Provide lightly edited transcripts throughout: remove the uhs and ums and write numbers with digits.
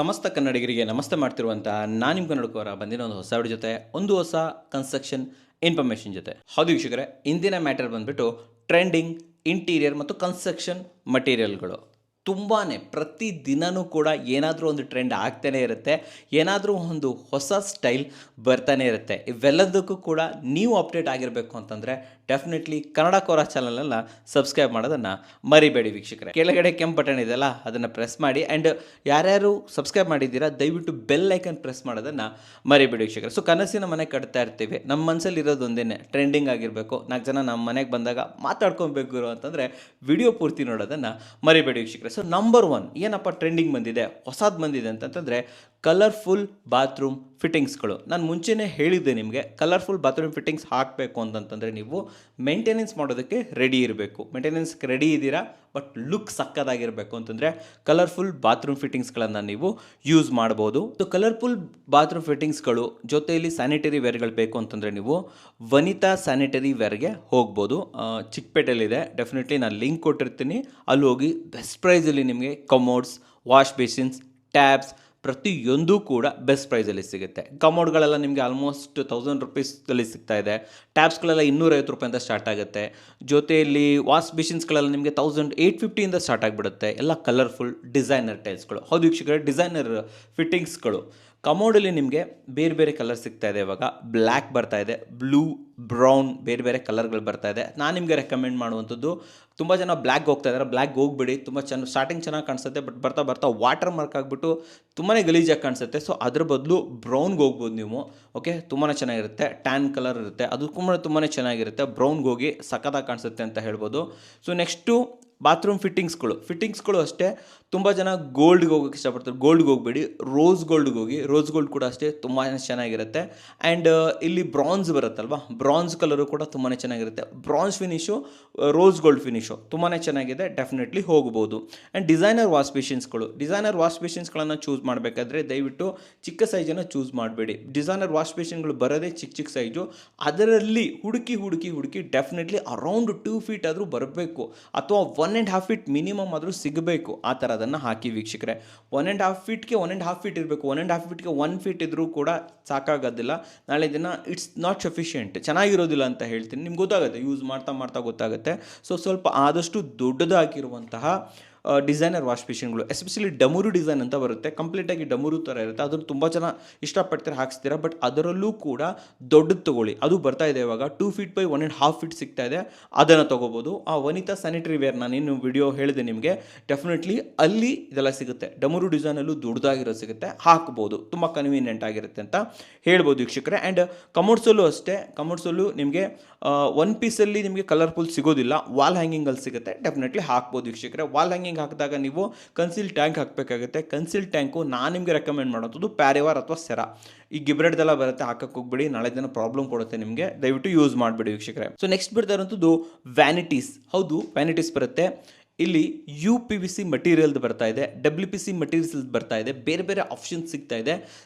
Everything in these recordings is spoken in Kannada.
ಸಮಸ್ತ ಕನ್ನಡಿಗರಿಗೆ ನಮಸ್ತೆ ಮಾಡ್ತಿರುವಂತಹ ನಾನು ನಿಮ್ಮ ಕನ್ನಡಕವರ ಬಂದಿನ ಒಂದು ಹೊಸ ವಿಡಿಯೋ ಜೊತೆ ಒಂದು ಹೊಸ ಕನ್ಸ್ಟ್ರಕ್ಷನ್ ಇನ್ಫಾರ್ಮೇಷನ್ ಜೊತೆ. ಹೌದು ವೀಕ್ಷಕರೇ, ಇಂದಿನ ಮ್ಯಾಟರ್ ಬಂದುಬಿಟ್ಟು ಟ್ರೆಂಡಿಂಗ್ ಇಂಟೀರಿಯರ್ ಮತ್ತು ಕನ್ಸ್ಟ್ರಕ್ಷನ್ ಮಟೀರಿಯಲ್ಗಳು. ತುಂಬಾ ಪ್ರತಿ ದಿನವೂ ಕೂಡ ಏನಾದರೂ ಒಂದು ಟ್ರೆಂಡ್ ಆಗ್ತಾನೇ ಇರುತ್ತೆ, ಏನಾದರೂ ಒಂದು ಹೊಸ ಸ್ಟೈಲ್ ಬರ್ತಾನೆ ಇರುತ್ತೆ. ಇವೆಲ್ಲದಕ್ಕೂ ಕೂಡ ನೀವು ಅಪ್ಡೇಟ್ ಆಗಿರಬೇಕು ಅಂತಂದರೆ ಡೆಫಿನೆಟ್ಲಿ ಕನ್ನಡ ಕೋರ ಚಾನಲನ್ನು ಸಬ್ಸ್ಕ್ರೈಬ್ ಮಾಡೋದನ್ನು ಮರಿಬೇಡಿ ವೀಕ್ಷಕರೇ. ಕೆಳಗಡೆ ಕೆಂಪು ಬಟನ್ ಇದೆಯಲ್ಲ, ಅದನ್ನು ಪ್ರೆಸ್ ಮಾಡಿ. ಆ್ಯಂಡ್ ಯಾರ್ಯಾರು ಸಬ್ಸ್ಕ್ರೈಬ್ ಮಾಡಿದ್ದೀರಾ ದಯವಿಟ್ಟು ಬೆಲ್ ಐಕನ್ ಪ್ರೆಸ್ ಮಾಡೋದನ್ನು ಮರಿಬೇಡಿ ವೀಕ್ಷಕರೇ. ಸೊ ಕನಸಿನ ಮನೆ ಕಟ್ತಾ ಇರ್ತೀವಿ, ನಮ್ಮ ಮನಸ್ಸಲ್ಲಿ ಇರೋದು ಒಂದೇ, ಟ್ರೆಂಡಿಂಗ್ ಆಗಿರಬೇಕು, 4 ಜನ ನಮ್ಮ ಮನೆಗೆ ಬಂದಾಗ ಮಾತಾಡ್ಕೊಬೇಕು ಅಂತಂದರೆ ವಿಡಿಯೋ ಪೂರ್ತಿ ನೋಡೋದನ್ನು ಮರಿಬೇಡಿ ವೀಕ್ಷಕರೇ. ಸೊ ನಂಬರ್ 1 ಏನಪ್ಪ ಟ್ರೆಂಡಿಂಗ್ ಬಂದಿದೆ, ಹೊಸದು ಬಂದಿದೆ ಅಂತಂತಂದರೆ ಕಲರ್ಫುಲ್ ಬಾತ್ರೂಮ್ ಫಿಟ್ಟಿಂಗ್ಸ್ಗಳು. ನಾನು ಮುಂಚೆನೇ ಹೇಳಿದ್ದೆ ನಿಮಗೆ, ಕಲರ್ಫುಲ್ ಬಾತ್ರೂಮ್ ಫಿಟ್ಟಿಂಗ್ಸ್ ಹಾಕಬೇಕು ಅಂತಂತಂದರೆ ನೀವು ಮೇಂಟೆನೆನ್ಸ್ ಮಾಡೋದಕ್ಕೆ ರೆಡಿ ಇರಬೇಕು. ಮೇಂಟೆನೆನ್ಸ್ಗೆ ರೆಡಿ ಇದ್ದೀರಾ ಬಟ್ ಲುಕ್ ಸಕ್ಕದಾಗಿರಬೇಕು ಅಂತಂದರೆ ಕಲರ್ಫುಲ್ ಬಾತ್ರೂಮ್ ಫಿಟ್ಟಿಂಗ್ಸ್ಗಳನ್ನು ನೀವು ಯೂಸ್ ಮಾಡ್ಬೋದು. ಸೊ ಕಲರ್ಫುಲ್ ಬಾತ್ರೂಮ್ ಫಿಟ್ಟಿಂಗ್ಸ್ಗಳು ಜೊತೆಯಲ್ಲಿ ಸ್ಯಾನಿಟರಿ ವೇರ್ಗಳು ಬೇಕು ಅಂತಂದರೆ ನೀವು ವನಿತಾ ಸ್ಯಾನಿಟರಿ ವೇರ್ಗೆ ಹೋಗ್ಬೋದು. ಚಿಕ್ಕಪೇಟೆಯಲ್ಲಿದೆ, ಡೆಫಿನೆಟ್ಲಿ ನಾನು ಲಿಂಕ್ ಕೊಟ್ಟಿರ್ತೀನಿ, ಅಲ್ಲಿ ಹೋಗಿ ಬೆಸ್ಟ್ ಪ್ರೈಸಲ್ಲಿ ನಿಮಗೆ ಕಮೋಡ್ಸ್, ವಾಶ್ ಬೇಸಿನ್ಸ್, ಟ್ಯಾಬ್ಸ್ ಪ್ರತಿಯೊಂದು ಕೂಡ ಬೆಸ್ಟ್ ಪ್ರೈಸಲ್ಲಿ ಸಿಗುತ್ತೆ. ಕಮೋಡ್ಗಳೆಲ್ಲ ನಿಮಗೆ ಆಲ್ಮೋಸ್ಟ್ 1000 ರುಪೀಸಲ್ಲಿ ಸಿಗ್ತಾ ಇದೆ. ಟ್ಯಾಬ್ಸ್ಗಳೆಲ್ಲ 250 ರೂಪಾಯಿಂದ ಸ್ಟಾರ್ಟ್ ಆಗುತ್ತೆ. ಜೊತೆಯಲ್ಲಿ ವಾಶ್ ಬೇಸಿನ್ಸ್ಗಳೆಲ್ಲ ನಿಮಗೆ 1850ಇಂದ ಸ್ಟಾರ್ಟ್ ಆಗಿಬಿಡುತ್ತೆ. ಎಲ್ಲ ಕಲರ್ಫುಲ್ ಡಿಸೈನರ್ ಟೈಲ್ಸ್ಗಳು. ಹೌದು ವೀಕ್ಷಕರೇ, ಡಿಸೈನರ್ ಫಿಟ್ಟಿಂಗ್ಸ್ಗಳು. ಕಮೋಡಲ್ಲಿ ನಿಮಗೆ ಬೇರೆ ಬೇರೆ ಕಲರ್ ಸಿಗ್ತಾ ಇದೆ. ಇವಾಗ ಬ್ಲ್ಯಾಕ್ ಬರ್ತಾ ಇದೆ, ಬ್ಲೂ, ಬ್ರೌನ್, ಬೇರೆ ಬೇರೆ ಕಲರ್ಗಳು ಬರ್ತಾ ಇದೆ. ನಾನು ನಿಮಗೆ ರೆಕಮೆಂಡ್ ಮಾಡುವಂಥದ್ದು, ತುಂಬ ಜನ ಬ್ಲ್ಯಾಕ್ ಹೋಗ್ತಾ ಇದ್ದಾರೆ, ಬ್ಲ್ಯಾಕ್ ಹೋಗ್ಬಿಡಿ. ತುಂಬ ಸ್ಟಾರ್ಟಿಂಗ್ ಚೆನ್ನಾಗಿ ಕಾಣಿಸುತ್ತೆ, ಬಟ್ ಬರ್ತಾ ಬರ್ತಾ ವಾಟರ್ ಮಾರ್ಕ್ ಆಗಿಬಿಟ್ಟು ತುಂಬಾ ಗಲೀಜಾಗಿ ಕಾಣಿಸುತ್ತೆ. ಸೊ ಅದ್ರ ಬದಲು ಬ್ರೌನ್ಗೆ ಹೋಗ್ಬೋದು ನೀವು. ಓಕೆ, ತುಂಬಾ ಚೆನ್ನಾಗಿರುತ್ತೆ. ಟ್ಯಾನ್ ಕಲರ್ ಇರುತ್ತೆ, ಅದು ತುಂಬಾ ಚೆನ್ನಾಗಿರುತ್ತೆ. ಬ್ರೌನ್ಗೆ ಹೋಗಿ ಸಖತ್ತಾಗಿ ಕಾಣಿಸುತ್ತೆ ಅಂತ ಹೇಳ್ಬೋದು. ಸೊ ನೆಕ್ಸ್ಟು ಬಾತ್ರೂಮ್ ಫಿಟ್ಟಿಂಗ್ಸ್ಗಳು ಅಷ್ಟೇ. ತುಂಬ ಜನ ಗೋಲ್ಡ್ಗೆ ಹೋಗೋಕ್ಕೆ ಇಷ್ಟಪಡ್ತಾರೆ, ಗೋಲ್ಡ್ಗೆ ಹೋಗಬೇಡಿ, ರೋಸ್ ಗೋಲ್ಡ್ಗೆ ಹೋಗಿ. ರೋಸ್ ಗೋಲ್ಡ್ ಕೂಡ ಅಷ್ಟೇ ತುಂಬಾ ಚೆನ್ನಾಗಿರುತ್ತೆ. ಆ್ಯಂಡ್ ಇಲ್ಲಿ ಬ್ರಾನ್ಸ್ ಬರುತ್ತಲ್ವ, ಬ್ರಾನ್ಸ್ ಕಲರು ಕೂಡ ತುಂಬಾ ಚೆನ್ನಾಗಿರುತ್ತೆ. Bronze finish, rose gold finish ತುಂಬಾ ಚೆನ್ನಾಗಿದೆ, ಡೆಫಿನೆಟ್ಲಿ ಹೋಗ್ಬೋದು. ಆ್ಯಂಡ್ ಡಿಸೈನರ್ ವಾಶ್ ಬೇಸಿನ್ಸ್ಗಳನ್ನು ಚೂಸ್ ಮಾಡಬೇಕಾದ್ರೆ ದಯವಿಟ್ಟು ಚಿಕ್ಕ ಸೈಜನ್ನು ಚೂಸ್ ಮಾಡಬೇಡಿ. ಡಿಸೈನರ್ ವಾಶ್ ಬೇಸಿನ್ಗಳು ಬರೋದೇ ಚಿಕ್ಕ ಸೈಜು. ಅದರಲ್ಲಿ ಹುಡುಕಿ ಡೆಫಿನೆಟ್ಲಿ ಅರೌಂಡ್ 2 ಫೀಟ್ ಆದರೂ ಬರಬೇಕು, ಅಥವಾ 1.5 ಫೀಟ್ ಮಿನಿಮಮ್ ಆದರೂ ಸಿಗಬೇಕು. ಆ ಥರ ಅದನ್ನು ಹಾಕಿ ವೀಕ್ಷಕರೇ. 1.5 ಫೀಟ್ಗೆ 1.5 ಫೀಟ್ ಇರಬೇಕು. 1.5 ಫೀಟ್ಗೆ 1 ಫೀಟ್ ಇದ್ದರೂ ಕೂಡ ಸಾಕಾಗೋದಿಲ್ಲ. ನಾಳೆ ದಿನ ಇಟ್ಸ್ ನಾಟ್ ಸಫಿಷಿಯೆಂಟ್, ಚೆನ್ನಾಗಿರೋದಿಲ್ಲ ಅಂತ ಹೇಳ್ತೀನಿ. ನಿಮ್ಗೆ ಗೊತ್ತಾಗುತ್ತೆ, ಯೂಸ್ ಮಾಡ್ತಾ ಗೊತ್ತಾಗುತ್ತೆ. ಸೊ ಸ್ವಲ್ಪ ಆದಷ್ಟು ದೊಡ್ಡದಾಗಿರುವಂತಹ ಡಿಸೈನರ್ ವಾಶ್ ಬೇಸಿನ್ಗಳು, ಎಸ್ಪೆಷಲಿ ಡಮರು ಡಿಸೈನ್ ಅಂತ ಬರುತ್ತೆ, ಕಂಪ್ಲೀಟಾಗಿ ಡಮರು ಥರ ಇರುತ್ತೆ. ಅದನ್ನು ತುಂಬ ಜನ ಇಷ್ಟಪಡ್ತಾರೆ, ಹಾಕ್ಸ್ತೀರಾ. ಬಟ್ ಅದರಲ್ಲೂ ಕೂಡ ದೊಡ್ಡದು ತೊಗೊಳ್ಳಿ. ಅದು ಬರ್ತಾ ಇದೆ ಇವಾಗ 2 ಫೀಟ್ ಬೈ 1.5 ಫೀಟ್ ಸಿಗ್ತಾ ಇದೆ, ಅದನ್ನು ತೊಗೋಬೋದು. ಆ ವನಿತಾ ಸ್ಯಾನಿಟರಿ ವೇರ್ ನಾನೇನು ವಿಡಿಯೋ ಹೇಳಿದೆ ನಿಮಗೆ, ಡೆಫಿನೆಟ್ಲಿ ಅಲ್ಲಿ ಇದೆಲ್ಲ ಸಿಗುತ್ತೆ. ಡಮರು ಡಿಸೈನಲ್ಲೂ ದೊಡ್ಡದಾಗಿರೋದು ಸಿಗುತ್ತೆ, ಹಾಕ್ಬೋದು. ತುಂಬ ಕನ್ವೀನಿಯೆಂಟ್ ಆಗಿರುತ್ತೆ ಅಂತ ಹೇಳ್ಬೋದು ವೀಕ್ಷಕರೇ. ಆ್ಯಂಡ್ ಕಮೋಡ್ಸಲ್ಲೂ ಅಷ್ಟೇ, ಕಮೋಡ್ಸಲ್ಲೂ ನಿಮಗೆ 1 ಪೀಸಲ್ಲಿ ನಿಮಗೆ ಕಲರ್ಫುಲ್ ಸಿಗೋದಿಲ್ಲ, ವಾಲ್ ಹ್ಯಾಂಗಿಂಗಲ್ಲಿ ಸಿಗುತ್ತೆ, ಡೆಫಿನೆಟ್ಲಿ ಹಾಕ್ಬೋದು ವೀಕ್ಷಕರೇ. ವಾಲ್ ಹ್ಯಾಂಗಿಂಗ್ ಹಾಕಿದಾಗ ನೀವು ಕನ್ಸಿಲ್ ಟ್ಯಾಂಕ್ ಹಾಕಬೇಕಾಗುತ್ತೆ. ಕನ್ಸಿಲ್ ಟ್ಯಾಂಕು ನಾನು ನಿಮಗೆ ರೆಕಮೆಂಡ್ ಮಾಡೋದು ಪ್ಯಾರಿವಾರ್ ಅಥವಾ ಸೆರಾ. ಈ ಗಿಬ್ರೆಡ್ದೆಲ್ಲ ಬರುತ್ತೆ, ಹಾಕಕ್ಕೆ ಹೋಗ್ಬಿಡಿ, ನಾಳೆ ದಿನ ಪ್ರಾಬ್ಲಮ್ ಕೊಡುತ್ತೆ ನಿಮಗೆ, ದಯವಿಟ್ಟು ಯೂಸ್ ಮಾಡಿಬಿಡಿ ವೀಕ್ಷಕರೇ. ಸೊ ನೆಕ್ಸ್ಟ್ ಬರ್ತಾ ಇರೋಂಥದ್ದು ವ್ಯಾನಿಟೀಸ್. ಹೌದು, ವ್ಯಾನಿಟೀಸ್ ಬರುತ್ತೆ. ಇಲ್ಲಿ UPVC ಮಟೀರಿಯಲ್ದು ಬರ್ತಾ ಇದೆ, WPC ಮಟೀರಿಯಲ್ಸ್ ಬರ್ತಾ ಇದೆ, ಬೇರೆ ಬೇರೆ ಆಪ್ಷನ್ಸ್ ಸಿಗ್ತಾ ಇದೆ.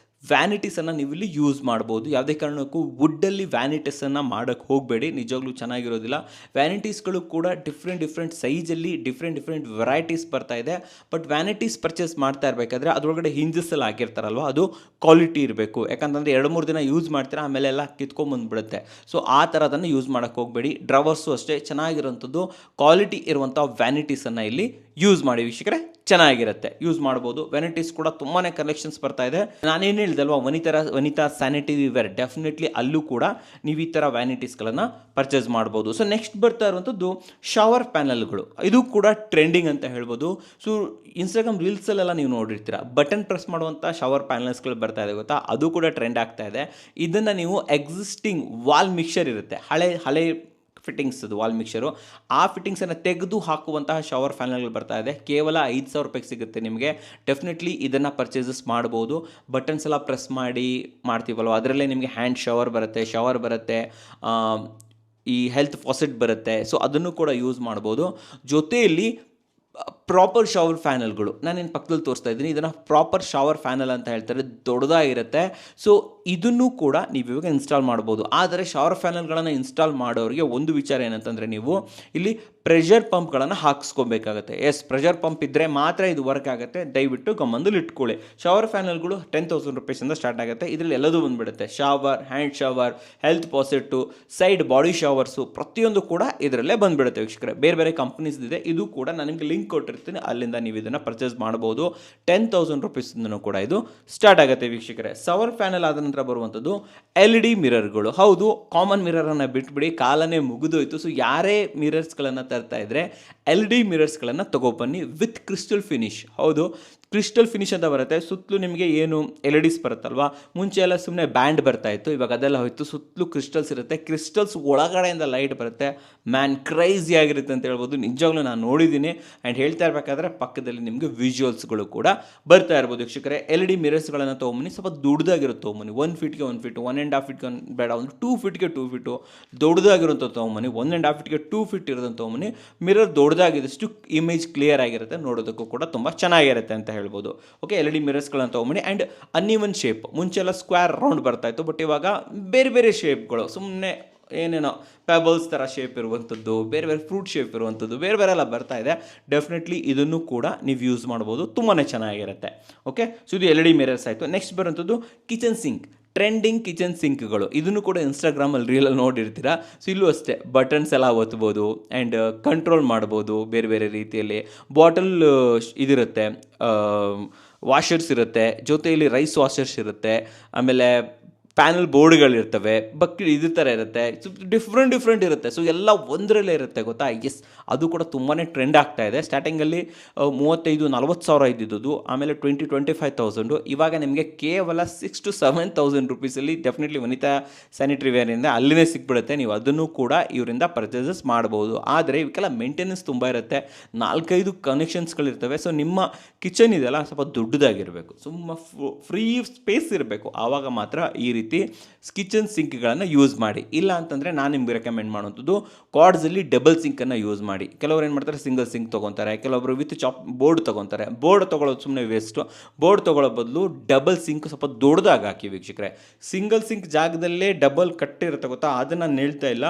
ವ್ಯಾನಿಟೀಸನ್ನು ನೀವು ಇಲ್ಲಿ ಯೂಸ್ ಮಾಡ್ಬೋದು. ಯಾವುದೇ ಕಾರಣಕ್ಕೂ ವುಡ್ಡಲ್ಲಿ ವ್ಯಾನಿಟೀಸನ್ನು ಮಾಡೋಕ್ಕೆ ಹೋಗಬೇಡಿ, ನಿಜವಾಗ್ಲೂ ಚೆನ್ನಾಗಿರೋದಿಲ್ಲ. ವ್ಯಾನಿಟೀಸ್ಗಳು ಕೂಡ ಡಿಫ್ರೆಂಟ್ ಸೈಜಲ್ಲಿ ಡಿಫ್ರೆಂಟ್ ವೆರೈಟೀಸ್ ಬರ್ತಾ ಇದೆ. ಬಟ್ ವ್ಯಾನಿಟೀಸ್ ಪರ್ಚೇಸ್ ಮಾಡ್ತಾ ಇರಬೇಕಾದ್ರೆ ಅದರೊಳಗಡೆ ಹಿಂಜಸ್ ಎಲ್ಲ ಹಾಕಿರ್ತಾರಲ್ವ, ಅದು ಕ್ವಾಲಿಟಿ ಇರಬೇಕು. ಯಾಕಂತಂದರೆ 2-3 ದಿನ ಯೂಸ್ ಮಾಡ್ತೀರಾ, ಆಮೇಲೆ ಎಲ್ಲ ಕಿತ್ಕೊಂಡ್ಬಂದ್ಬಿಡುತ್ತೆ. ಸೊ ಆ ಥರದನ್ನು ಯೂಸ್ ಮಾಡೋಕ್ಕೆ ಹೋಗಬೇಡಿ. ಡ್ರವರ್ಸು ಅಷ್ಟೇ, ಚೆನ್ನಾಗಿರೋಂಥದ್ದು ಕ್ವಾಲಿಟಿ ಇರುವಂಥ ವ್ಯಾನಿಟೀಸನ್ನು ಇಲ್ಲಿ ಯೂಸ್ ಮಾಡಿ ವೀಕ್ಷಕರೇ, ಚೆನ್ನಾಗಿರುತ್ತೆ, ಯೂಸ್ ಮಾಡ್ಬೋದು. ವ್ಯಾನಿಟೀಸ್ ಕೂಡ ತುಂಬಾ ಕಲೆಕ್ಷನ್ಸ್ ಬರ್ತಾ ಇದೆ. ನಾನೇನು ಹೇಳಿದಲ್ವಾ, ವನಿತಾ ಸ್ಯಾನಿಟರಿ ವೇರ್, ಡೆಫಿನೆಟ್ಲಿ ಅಲ್ಲೂ ಕೂಡ ನೀವು ಈ ಥರ ವ್ಯಾನಿಟೀಸ್ಗಳನ್ನು ಪರ್ಚೇಸ್ ಮಾಡ್ಬೋದು. ಸೊ ನೆಕ್ಸ್ಟ್ ಬರ್ತಾ ಇರುವಂಥದ್ದು ಶವರ್ ಪ್ಯಾನಲ್ಗಳು. ಇದು ಕೂಡ ಟ್ರೆಂಡಿಂಗ್ ಅಂತ ಹೇಳ್ಬೋದು. ಸೊ ಇನ್ಸ್ಟಾಗ್ರಾಮ್ ರೀಲ್ಸಲ್ಲೆಲ್ಲ ನೀವು ನೋಡಿರ್ತೀರ, ಬಟನ್ ಪ್ರೆಸ್ ಮಾಡುವಂಥ ಶವರ್ ಪ್ಯಾನಲ್ಸ್ಗಳು ಬರ್ತಾ ಇದೆ ಗೊತ್ತಾ, ಅದು ಕೂಡ ಟ್ರೆಂಡ್ ಆಗ್ತಾ ಇದೆ. ಇದನ್ನು ನೀವು ಎಕ್ಸಿಸ್ಟಿಂಗ್ ವಾಲ್ ಮಿಕ್ಸರ್ ಇರುತ್ತೆ, ಹಳೆ ಫಿಟ್ಟಿಂಗ್ಸ್, ಅದು ವಾಲ್ ಮಿಕ್ಸರು, ಆ ಫಿಟ್ಟಿಂಗ್ಸನ್ನು ತೆಗೆದು ಹಾಕುವಂತಹ ಶವರ್ ಫ್ಯಾನಲ್ಗಳು ಬರ್ತಾ ಇದೆ. ಕೇವಲ 5,000 ರೂಪಾಯಿಗೆ ಸಿಗುತ್ತೆ ನಿಮಗೆ. ಡೆಫಿನೆಟ್ಲಿ ಇದನ್ನು ಪರ್ಚೇಸಸ್ ಮಾಡ್ಬೋದು. ಬಟನ್ಸ್ ಎಲ್ಲ ಪ್ರೆಸ್ ಮಾಡ್ತೀವಲ್ವ, ಅದರಲ್ಲೇ ನಿಮಗೆ ಹ್ಯಾಂಡ್ ಶವರ್ ಬರುತ್ತೆ, ಈ ಹೆಲ್ತ್ ಫಾಸೆಟ್ ಬರುತ್ತೆ. ಸೊ ಅದನ್ನು ಕೂಡ ಯೂಸ್ ಮಾಡ್ಬೋದು. ಜೊತೆಯಲ್ಲಿ ಪ್ರಾಪರ್ ಶವರ್ ಫ್ಯಾನಲ್ಗಳು ನಾನೇನು ಪಕ್ಕದಲ್ಲಿ ತೋರಿಸ್ತಾ ಇದ್ದೀನಿ, ಇದನ್ನು ಪ್ರಾಪರ್ ಶವರ್ ಫ್ಯಾನಲ್ ಅಂತ ಹೇಳ್ತಾರೆ, ದೊಡ್ಡದಾಗಿರುತ್ತೆ. ಸೊ ಇದನ್ನು ಕೂಡ ನೀವು ಇವಾಗ ಇನ್ಸ್ಟಾಲ್ ಮಾಡ್ಬೋದು. ಆದರೆ ಶವರ್ ಫ್ಯಾನಲ್ಗಳನ್ನು ಇನ್ಸ್ಟಾಲ್ ಮಾಡೋರಿಗೆ ಒಂದು ವಿಚಾರ ಏನಂತಂದರೆ, ನೀವು ಇಲ್ಲಿ ಪ್ರೆಷರ್ ಪಂಪ್ಗಳನ್ನು ಹಾಕಿಸ್ಕೊಬೇಕಾಗತ್ತೆ. ಪ್ರೆಷರ್ ಪಂಪ್ ಇದ್ದರೆ ಮಾತ್ರ ಇದು ವರ್ಕ್ ಆಗುತ್ತೆ, ದಯವಿಟ್ಟು ಗಮನದಲ್ಲಿ ಇಟ್ಕೊಳ್ಳಿ. ಶವರ್ ಫ್ಯಾನಲ್ಗಳು 10,000 ರುಪೀಸಿಂದ ಸ್ಟಾರ್ಟ್ ಆಗುತ್ತೆ. ಇದರಲ್ಲಿ ಎಲ್ಲದೂ ಬಂದುಬಿಡುತ್ತೆ, shower, hand shower, health faucet, side body showers, ಪ್ರತಿಯೊಂದು ಕೂಡ ಇದರಲ್ಲೇ ಬಂದುಬಿಡುತ್ತೆ ವೀಕ್ಷಕರೇ. ಬೇರೆ ಬೇರೆ ಕಂಪ್ನೀಸ್ ಇದೆ, ಇದು ಕೂಡ ನಾನು ನಿಮಗೆ ಲಿಂಕ್ ಕೊಟ್ಟಿರ್ತೀನಿ, ಅಲ್ಲಿಂದ ನೀವು ಇದನ್ನು ಪರ್ಚೇಸ್ ಮಾಡ್ಬೋದು. 10,000 ರುಪೀಸಿಂದನೂ ಕೂಡ ಇದು ಸ್ಟಾರ್ಟ್ ಆಗುತ್ತೆ ವೀಕ್ಷಕರೇ. ಶವರ್ ಫ್ಯಾನಲ್ ಆದ ನಂತರ ಬರುವಂಥದ್ದು LED ಮಿರರ್ಗಳು. ಹೌದು, ಕಾಮನ್ ಮಿರರನ್ನು ಬಿಟ್ಬಿಡಿ, ಕಾಲನೇ ಮುಗಿದೋಯ್ತು. ಸೊ ಯಾರೇ ಮಿರರ್ಸ್ಗಳನ್ನು ತರ್ತಾ ಇದ್ರೆ LED ಮಿರರ್ಸ್ಗಳನ್ನು ತಗೊಬನ್ನಿ ವಿತ್ ಕ್ರಿಸ್ಟಲ್ ಫಿನಿಶ್. ಹೌದು, ಕ್ರಿಸ್ಟಲ್ ಫಿನಿಶ್ ಅಂತ ಬರುತ್ತೆ. ಸುತ್ತಲೂ ನಿಮಗೆ ಏನು LEDs ಬರುತ್ತಲ್ವಾ, ಮುಂಚೆ ಎಲ್ಲ ಸುಮ್ಮನೆ ಬ್ಯಾಂಡ್ ಬರ್ತಾ ಇತ್ತು, ಇವಾಗ ಅದೆಲ್ಲ ಹೋಯ್ತು. ಸುತ್ತಲೂ ಕ್ರಿಸ್ಟಲ್ಸ್ ಇರುತ್ತೆ, ಕ್ರಿಸ್ಟಲ್ಸ್ ಒಳಗಡೆಯಿಂದ ಲೈಟ್ ಬರುತ್ತೆ. ಮ್ಯಾನ್ ಕ್ರೈಸಿ ಆಗಿರುತ್ತೆ ಅಂತ ಹೇಳ್ಬೋದು. ನಿಜವಾಗ್ಲೂ ನಾನು ನೋಡಿದ್ದೀನಿ. ಆ್ಯಂಡ್ ಹೇಳ್ತಾ ಇರಬೇಕಾದ್ರೆ ಪಕ್ಕದಲ್ಲಿ ನಿಮಗೆ ವಿಜುವಲ್ಸ್ಗಳು ಕೂಡ ಬರ್ತಾ ಇರ್ಬೋದು ವೀಕ್ಷಕರೇ. LED ಮಿರರ್ಸ್ಗಳನ್ನು ತೊಗೊಂಬನ್ನಿ, ಸ್ವಲ್ಪ ದೊಡ್ಡದಾಗಿರುತ್ತೆ ತೊಗೊಂಬನ್ನಿ. 1 ಫೀಟ್ಗೆ 1 ಫೀಟು, 1.5 ಫೀಟ್ಗೆ ಬೇಡ, ಒಂದು 2 ಫೀಟ್ಗೆ 2 ಫೀಟು ದೊಡ್ಡದಾಗಿರುವಂಥ ತೊಗೊಂಬನ್ನಿ. 1.5 ಫೀಟ್ಗೆ 2 ಫೀಟ್ ಇರೋದಂತ ತೊಗೊಂಬನ್ನಿ. ಮಿರರ್ ದೊಡ್ಡದಾಗಿದ್ದಷ್ಟು ಇಮೇಜ್ ಕ್ಲಿಯರ್ ಆಗಿರುತ್ತೆ, ನೋಡೋದಕ್ಕೂ ಕೂಡ ತುಂಬ ಚೆನ್ನಾಗಿರುತ್ತೆ ಅಂತ ಹೇಳ್ಬೋದು. ಓಕೆ, LED ಮಿರರ್ಸ್ಗಳನ್ನು ತೊಗೊಂಬನ್ನಿ. ಆ್ಯಂಡ್ ಅನ್ಇವನ್ ಶೇಪ್, ಮುಂಚೆಲ್ಲ ಸ್ಕ್ವೇರ್ ರೌಂಡ್ ಬರ್ತಾಯಿತ್ತು, ಬಟ್ ಇವಾಗ ಬೇರೆ ಬೇರೆ ಶೇಪ್ಗಳು, ಸುಮ್ಮನೆ ಏನೇನೋ ಪೆಬಲ್ಸ್ ಥರ ಶೇಪ್ ಇರುವಂಥದ್ದು, ಬೇರೆ ಬೇರೆ ಫ್ರೂಟ್ ಶೇಪ್ ಇರುವಂಥದ್ದು, ಬೇರೆ ಬೇರೆ ಎಲ್ಲ ಬರ್ತಾ ಇದೆ. ಡೆಫಿನೆಟ್ಲಿ ಇದನ್ನು ಕೂಡ ನೀವು ಯೂಸ್ ಮಾಡ್ಬೋದು, ತುಂಬಾ ಚೆನ್ನಾಗಿರುತ್ತೆ. ಓಕೆ, ಸೊ ಇದು LED ಮಿರರ್ಸ್ ಆಯಿತು. ನೆಕ್ಸ್ಟ್ ಬರುವಂಥದ್ದು ಕಿಚನ್ ಸಿಂಕ್. ಟ್ರೆಂಡಿಂಗ್ ಕಿಚನ್ ಸಿಂಕ್ಗಳು, ಇದನ್ನು ಕೂಡ ಇನ್ಸ್ಟಾಗ್ರಾಮಲ್ಲಿ ರೀಲಲ್ಲಿ ನೋಡಿರ್ತೀರ. ಸೊ ಇಲ್ಲೂ ಅಷ್ಟೇ ಬಟನ್ಸ್ ಎಲ್ಲ ಒತ್ಬೋದು ಆ್ಯಂಡ್ ಕಂಟ್ರೋಲ್ ಮಾಡ್ಬೋದು ಬೇರೆ ಬೇರೆ ರೀತಿಯಲ್ಲಿ. ಬಾಟಲ್ ಇದಿರುತ್ತೆ, ವಾಷರ್ಸ್ ಇರುತ್ತೆ, ಜೊತೆಯಲ್ಲಿ ರೈಸ್ ವಾಷರ್ಸ್ ಇರುತ್ತೆ, ಆಮೇಲೆ ಪ್ಯಾನಲ್ ಬೋರ್ಡ್ಗಳಿರ್ತವೆ, ಬಕೆಟ್ ಇದ್ರ ಥರ ಇರುತ್ತೆ. ಸೊ ಡಿಫ್ರೆಂಟ್ ಇರುತ್ತೆ. ಸೊ ಎಲ್ಲ ಒಂದರಲ್ಲೇ ಇರುತ್ತೆ, ಗೊತ್ತಾ. ಅದು ಕೂಡ ತುಂಬಾ ಟ್ರೆಂಡ್ ಆಗ್ತಾ ಇದೆ. ಸ್ಟಾರ್ಟಿಂಗಲ್ಲಿ 35,000-40,000 ಸಾವಿರ ಇದ್ದಿದ್ದು, ಆಮೇಲೆ 20,000-25,000. ಇವಾಗ ನಿಮಗೆ ಕೇವಲ 6,000-7,000 ರುಪೀಸಲ್ಲಿ ಡೆಫಿನೆಟ್ಲಿ ವನಿತಾ ಸ್ಯಾನಿಟರಿ ವೇರಿಂದ ಅಲ್ಲಿನೇ ಸಿಕ್ಬಿಡುತ್ತೆ. ನೀವು ಅದನ್ನು ಕೂಡ ಇವರಿಂದ ಪರ್ಚೇಸಸ್ ಮಾಡ್ಬೋದು. ಆದರೆ ಇವಕ್ಕೆಲ್ಲ ಮೇಂಟೆನೆನ್ಸ್ ತುಂಬ ಇರುತ್ತೆ, 4-5 ಕನೆಕ್ಷನ್ಸ್ಗಳಿರ್ತವೆ. ಸೊ ನಿಮ್ಮ ಕಿಚನ್ ಇದೆಲ್ಲ ಸ್ವಲ್ಪ ದೊಡ್ಡದಾಗಿರಬೇಕು, ತುಂಬ ಫ್ರೀ ಸ್ಪೇಸ್ ಇರಬೇಕು, ಆವಾಗ ಮಾತ್ರ ಈ ರೀತಿ ಕಿಚನ್ ಸಿಂಕ್ಗಳನ್ನು ಯೂಸ್ ಮಾಡಿ. ಇಲ್ಲ ಅಂತಂದರೆ ನಾನು ನಿಮ್ಗೆ ರೆಕಮೆಂಡ್ ಮಾಡುವಂಥದ್ದು ಕ್ವಾಡ್ಸಲ್ಲಿ ಡಬಲ್ ಸಿಂಕನ್ನು ಯೂಸ್ ಮಾಡಿ. ಕೆಲವರು ಏನು ಮಾಡ್ತಾರೆ, ಸಿಂಗಲ್ ಸಿಂಕ್ ತೊಗೊತಾರೆ, ಕೆಲವೊಬ್ಬರು ವಿತ್ ಬೋರ್ಡ್ ತೊಗೊತಾರೆ. ಬೋರ್ಡ್ ತೊಗೊಳ್ಳೋದು ಸುಮ್ಮನೆ ವೇಸ್ಟು. ಬೋರ್ಡ್ ತೊಗೊಳ್ಳೋ ಬದಲು ಡಬಲ್ ಸಿಂಕ್ ಸ್ವಲ್ಪ ದೊಡ್ಡದಾಗಿ ಹಾಕಿ ವೀಕ್ಷಕರೇ. ಸಿಂಗಲ್ ಸಿಂಕ್ ಜಾಗದಲ್ಲೇ ಡಬಲ್ ಕಟ್ಟಿರುತ್ತೆ, ಗೊತ್ತಾ, ಅದನ್ನು ನಾನು ಹೇಳ್ತಾ ಇಲ್ಲ,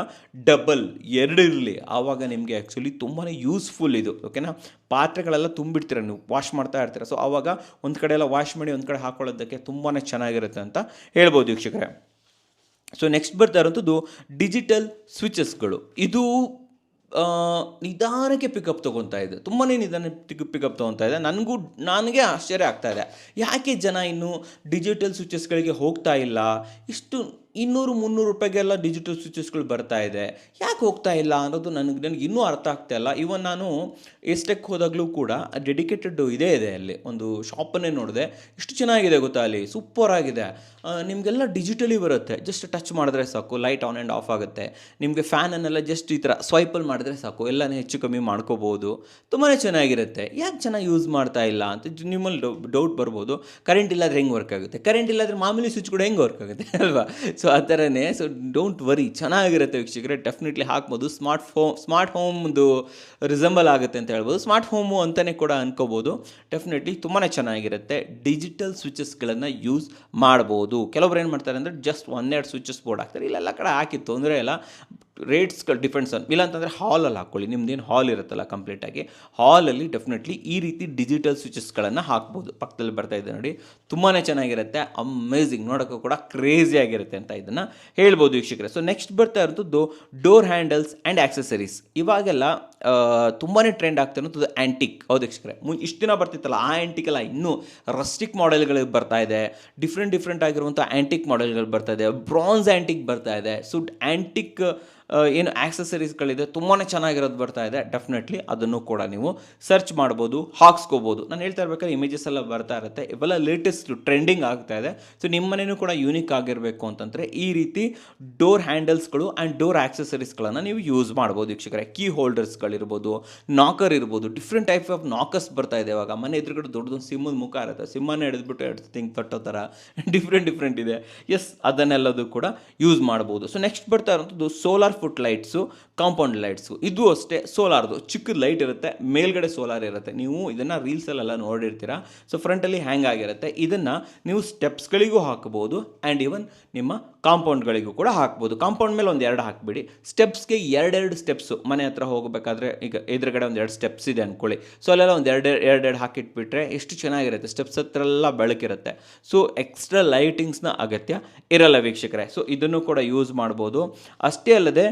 ಡಬಲ್ 2 ಇರಲಿ, ಆವಾಗ ನಿಮಗೆ ಆ್ಯಕ್ಚುಲಿ ತುಂಬಾ ಯೂಸ್ಫುಲ್ ಇದು. ಓಕೆನಾ, ಪಾತ್ರೆಗಳೆಲ್ಲ ತುಂಬಿಡ್ತೀರ, ನೀವು ವಾಶ್ ಮಾಡ್ತಾ ಇರ್ತೀರ. ಸೊ ಆವಾಗ ಒಂದು ಕಡೆ ಎಲ್ಲ ವಾಶ್ ಮಾಡಿ ಒಂದು ಕಡೆ ಹಾಕೊಳ್ಳೋದಕ್ಕೆ ತುಂಬಾ ಚೆನ್ನಾಗಿರುತ್ತೆ ಅಂತ ಹೇಳ್ಬೋದು ವೀಕ್ಷಕರೇ. ಸೊ ನೆಕ್ಸ್ಟ್ ಬರ್ತಾ ಇರೋಂಥದ್ದು ಡಿಜಿಟಲ್ ಸ್ವಿಚಸ್ಗಳು. ಇದು ನಿಧಾನಕ್ಕೆ ಪಿಕಪ್ ತೊಗೊತಾ ಇದೆ, ತುಂಬಾ ನಿಧಾನಕ್ಕೆ ಪಿಕಪ್ ತೊಗೊತಾ ಇದೆ. ನನಗೆ ಆಶ್ಚರ್ಯ ಆಗ್ತಾ ಇದೆ, ಯಾಕೆ ಜನ ಇನ್ನೂ ಡಿಜಿಟಲ್ ಸ್ವಿಚಸ್ಗಳಿಗೆ ಹೋಗ್ತಾ ಇಲ್ಲ. ಇಷ್ಟು 200-300 ರೂಪಾಯಿಗೆಲ್ಲ ಡಿಜಿಟಲ್ ಸ್ವಿಚಸ್ಗಳು ಬರ್ತಾ ಇದೆ, ಯಾಕೆ ಹೋಗ್ತಾ ಇಲ್ಲ ಅನ್ನೋದು ನನಗೆ ಇನ್ನೂ ಅರ್ಥ ಆಗ್ತಾ ಇಲ್ಲ. ಇವನ್ ನಾನು ಎಸ್ಟೆಕ್ ಹೋದಾಗಲೂ ಕೂಡ ಡೆಡಿಕೇಟೆಡ್ ಇದೆ ಅಲ್ಲಿ ಒಂದು ಶಾಪನ್ನೇ ನೋಡಿದೆ, ಇಷ್ಟು ಚೆನ್ನಾಗಿದೆ ಗೊತ್ತಾ, ಅಲ್ಲಿ ಸೂಪರ್ ಆಗಿದೆ. ನಿಮಗೆಲ್ಲ ಡಿಜಿಟಲಿ ಬರುತ್ತೆ, ಜಸ್ಟ್ ಟಚ್ ಮಾಡಿದ್ರೆ ಸಾಕು, ಲೈಟ್ ಆನ್ ಆ್ಯಂಡ್ ಆಫ್ ಆಗುತ್ತೆ. ನಿಮಗೆ ಫ್ಯಾನನ್ನೆಲ್ಲ ಜಸ್ಟ್ ಈ ಥರ ಸ್ವೈಪಲ್ಲಿ ಮಾಡಿದ್ರೆ ಸಾಕು, ಎಲ್ಲನೇ ಹೆಚ್ಚು ಕಮ್ಮಿ ಮಾಡ್ಕೋಬೋದು. ತುಂಬಾ ಚೆನ್ನಾಗಿರುತ್ತೆ. ಯಾಕೆ ಚೆನ್ನಾಗಿ ಯೂಸ್ ಮಾಡ್ತಾ ಇಲ್ಲ ಅಂತ ನಿಮ್ಮಲ್ಲಿ ಡೌಟ್ ಬರ್ಬೋದು. ಕರೆಂಟ್ ಇಲ್ಲಾದ್ರೆ ಹೆಂಗೆ ವರ್ಕ್ ಆಗುತ್ತೆ, ಕರೆಂಟ್ ಇಲ್ಲಾದ್ರೆ ಮಾಮೂಲಿ ಸ್ವಿಚ್ ಕೂಡ ಹೆಂಗೆ ವರ್ಕ್ ಆಗುತ್ತೆ ಅಲ್ವಾ. ಸೊ ಆ ಥರನೇ. ಸೊ ಡೋಂಟ್ ವರಿ, ಚೆನ್ನಾಗಿರುತ್ತೆ ವೀಕ್ಷಕರೇ, ಡೆಫಿನೆಟ್ಲಿ ಹಾಕ್ಬೋದು. ಸ್ಮಾರ್ಟ್ ಹೋಮ್ದು ರಿಸಂಬಲ್ ಆಗುತ್ತೆ ಅಂತ ಹೇಳ್ಬೋದು, ಸ್ಮಾರ್ಟ್ ಹೋಮು ಅಂತಲೇ ಕೂಡ ಅನ್ಕೋಬೋದು. ಡೆಫಿನೆಟ್ಲಿ ತುಂಬಾ ಚೆನ್ನಾಗಿರುತ್ತೆ. ಡಿಜಿಟಲ್ ಸ್ವಿಚಸ್ಗಳನ್ನು ಯೂಸ್ ಮಾಡ್ಬೋದು. ಕೆಲವೊಬ್ರು ಏನು ಮಾಡ್ತಾರೆ ಅಂದರೆ ಜಸ್ಟ್ 1-2 ಸ್ವಿಚಸ್ ಬೋರ್ಡ್ ಹಾಕ್ತಾರೆ, ಇಲ್ಲೆಲ್ಲ ಕಡೆ ಹಾಕಿ ತೊಂದರೆ ಇಲ್ಲ. ರೇಟ್ಸ್ಗಳು ಡಿಫೆಂಡ್ಸ್ ಇಲ್ಲ ಅಂತಂದರೆ ಹಾಲಲ್ಲಿ ಹಾಕ್ಕೊಳ್ಳಿ, ನಿಮ್ದೇನು ಹಾಲ್ ಇರುತ್ತಲ್ಲ ಕಂಪ್ಲೀಟಾಗಿ, ಹಾಲಲ್ಲಿ ಡೆಫಿನೆಟ್ಲಿ ಈ ರೀತಿ ಡಿಜಿಟಲ್ ಸ್ವಿಚಸ್ಗಳನ್ನು ಹಾಕ್ಬೋದು. ಪಕ್ಕದಲ್ಲಿ ಬರ್ತಾ ಇದೆ ನೋಡಿ, ತುಂಬಾ ಚೆನ್ನಾಗಿರುತ್ತೆ, ಅಮೇಝಿಂಗ್, ನೋಡೋಕ್ಕೂ ಕೂಡ ಕ್ರೇಜಿ ಆಗಿರುತ್ತೆ ಅಂತ ಇದನ್ನು ಹೇಳ್ಬೋದು ವೀಕ್ಷಕರೇ. ಸೊ ನೆಕ್ಸ್ಟ್ ಬರ್ತಾ ಇರೋದು ಡೋರ್ ಹ್ಯಾಂಡಲ್ಸ್ ಆ್ಯಂಡ್ ಆಕ್ಸೆಸರೀಸ್. ಇವಾಗೆಲ್ಲ ತುಂಬಾ ಟ್ರೆಂಡ್ ಆಗ್ತಾ ಇರೋದು ಆ್ಯಂಟಿಕ್. ಹೌದು ವೀಕ್ಷಕರೇ, ಇಷ್ಟು ದಿನ ಬರ್ತಿತ್ತಲ್ಲ ಆ ಆ್ಯಂಟಿಕ್ ಇನ್ನೂ ರಸ್ಟಿಕ್ ಮಾಡೆಲ್ಗಳು ಬರ್ತಾ ಇದೆ, ಡಿಫ್ರೆಂಟ್ ಆಗಿರುವಂಥ ಆ್ಯಂಟಿಕ್ ಮಾಡೆಲ್ಗಳು ಬರ್ತಾ ಇದೆ, ಬ್ರಾನ್ಸ್ ಆ್ಯಂಟಿಕ್ ಬರ್ತಾ ಇದೆ. ಸೊ ಆ್ಯಂಟಿಕ್ ಏನು ಆಕ್ಸೆಸರೀಸ್ಗಳಿದೆ ತುಂಬಾ ಚೆನ್ನಾಗಿರೋದು ಬರ್ತಾ ಇದೆ. ಡೆಫಿನೆಟ್ಲಿ ಅದನ್ನು ಕೂಡ ನೀವು ಸರ್ಚ್ ಮಾಡ್ಬೋದು, ಹಾಕ್ಸ್ಕೋಬೋದು. ನಾನು ಹೇಳ್ತಾ ಇರ್ಬೇಕಾದ್ರೆ ಇಮೇಜಸ್ ಎಲ್ಲ ಬರ್ತಾ ಇರುತ್ತೆ, ಇವೆಲ್ಲ ಲೇಟೆಸ್ಟ್ ಟ್ರೆಂಡಿಂಗ್ ಆಗ್ತಾ ಇದೆ. ಸೊ ನಿಮ್ಮ ಮನೆಯೂ ಕೂಡ ಯೂನಿಕ್ ಆಗಿರಬೇಕು ಅಂತಂದರೆ ಈ ರೀತಿ ಡೋರ್ ಹ್ಯಾಂಡಲ್ಸ್ಗಳು ಆ್ಯಂಡ್ ಡೋರ್ ಆಕ್ಸೆಸರೀಸ್ಗಳನ್ನು ನೀವು ಯೂಸ್ ಮಾಡ್ಬೋದು ವೀಕ್ಷಕರೇ. ಕೀ ಹೋಲ್ಡರ್ಸ್ಗಳಿರ್ಬೋದು, ನಾಕರ್ ಇರ್ಬೋದು, ಡಿಫ್ರೆಂಟ್ ಟೈಪ್ ಆಫ್ ನಾಕರ್ಸ್ ಬರ್ತಾ ಇದೆ ಇವಾಗ. ಮನೆ ಎದುರುಗಡೆ ದೊಡ್ಡದೊಂದು ಸಿಂಹದ ಮುಖ ಇರುತ್ತೆ, ಸಿಂಹನೇ ಹಿಡಿದ್ಬಿಟ್ಟು ಹಿಂಗೆ ಕಟ್ಟೋ ಥರ ಡಿಫ್ರೆಂಟ್ ಇದೆ. ಅದನ್ನೆಲ್ಲದು ಕೂಡ ಯೂಸ್ ಮಾಡ್ಬೋದು. ಸೊ ನೆಕ್ಸ್ಟ್ ಬರ್ತಾ ಇರೋಂಥದ್ದು solar foot lights, compound lights. ಇದು ಅಷ್ಟೇ ಸೋಲಾರ್ದು ಚಿಕ್ಕದ ಲೈಟ್ ಇರುತ್ತೆ, ಮೇಲ್ಗಡೆ ಸೋಲಾರ್ ಇರುತ್ತೆ. ನೀವು ಇದನ್ನು ರೀಲ್ಸಲ್ಲೆಲ್ಲ ನೋಡಿರ್ತೀರ. ಸೊ ಫ್ರಂಟಲ್ಲಿ ಹ್ಯಾಂಗ್ ಆಗಿರುತ್ತೆ. ಇದನ್ನು ನೀವು ಸ್ಟೆಪ್ಸ್ಗಳಿಗೂ ಹಾಕ್ಬೋದು ಆ್ಯಂಡ್ ಈವನ್ ನಿಮ್ಮ ಕಾಂಪೌಂಡ್ಗಳಿಗೂ ಕೂಡ ಹಾಕ್ಬೋದು. ಕಾಂಪೌಂಡ್ ಮೇಲೆ ಒಂದು 2 ಹಾಕಿಬಿಡಿ. ಸ್ಟೆಪ್ಸ್ಗೆ 2 ಸ್ಟೆಪ್ಸು, ಮನೆ ಹತ್ರ ಹೋಗಬೇಕಾದ್ರೆ ಈಗ ಎದುರುಗಡೆ ಒಂದು 2 ಸ್ಟೆಪ್ಸ್ ಇದೆ ಅಂದ್ಕೊಳ್ಳಿ. ಸೊ ಅಲ್ಲೆಲ್ಲ ಒಂದು ಎರಡು ಹಾಕಿಟ್ಬಿಟ್ರೆ ಎಷ್ಟು ಚೆನ್ನಾಗಿರುತ್ತೆ. ಸ್ಟೆಪ್ಸ್ ಹತ್ರ ಎಲ್ಲ ಬೆಳಕಿರುತ್ತೆ. ಸೊ ಎಕ್ಸ್ಟ್ರಾ ಲೈಟಿಂಗ್ಸ್ನ ಅಗತ್ಯ ಇರಲ್ಲ ವೀಕ್ಷಕರೇ. ಸೊ ಇದನ್ನು ಕೂಡ ಯೂಸ್ ಮಾಡ್ಬೋದು. ಅಷ್ಟೇ ಅಲ್ಲದೆ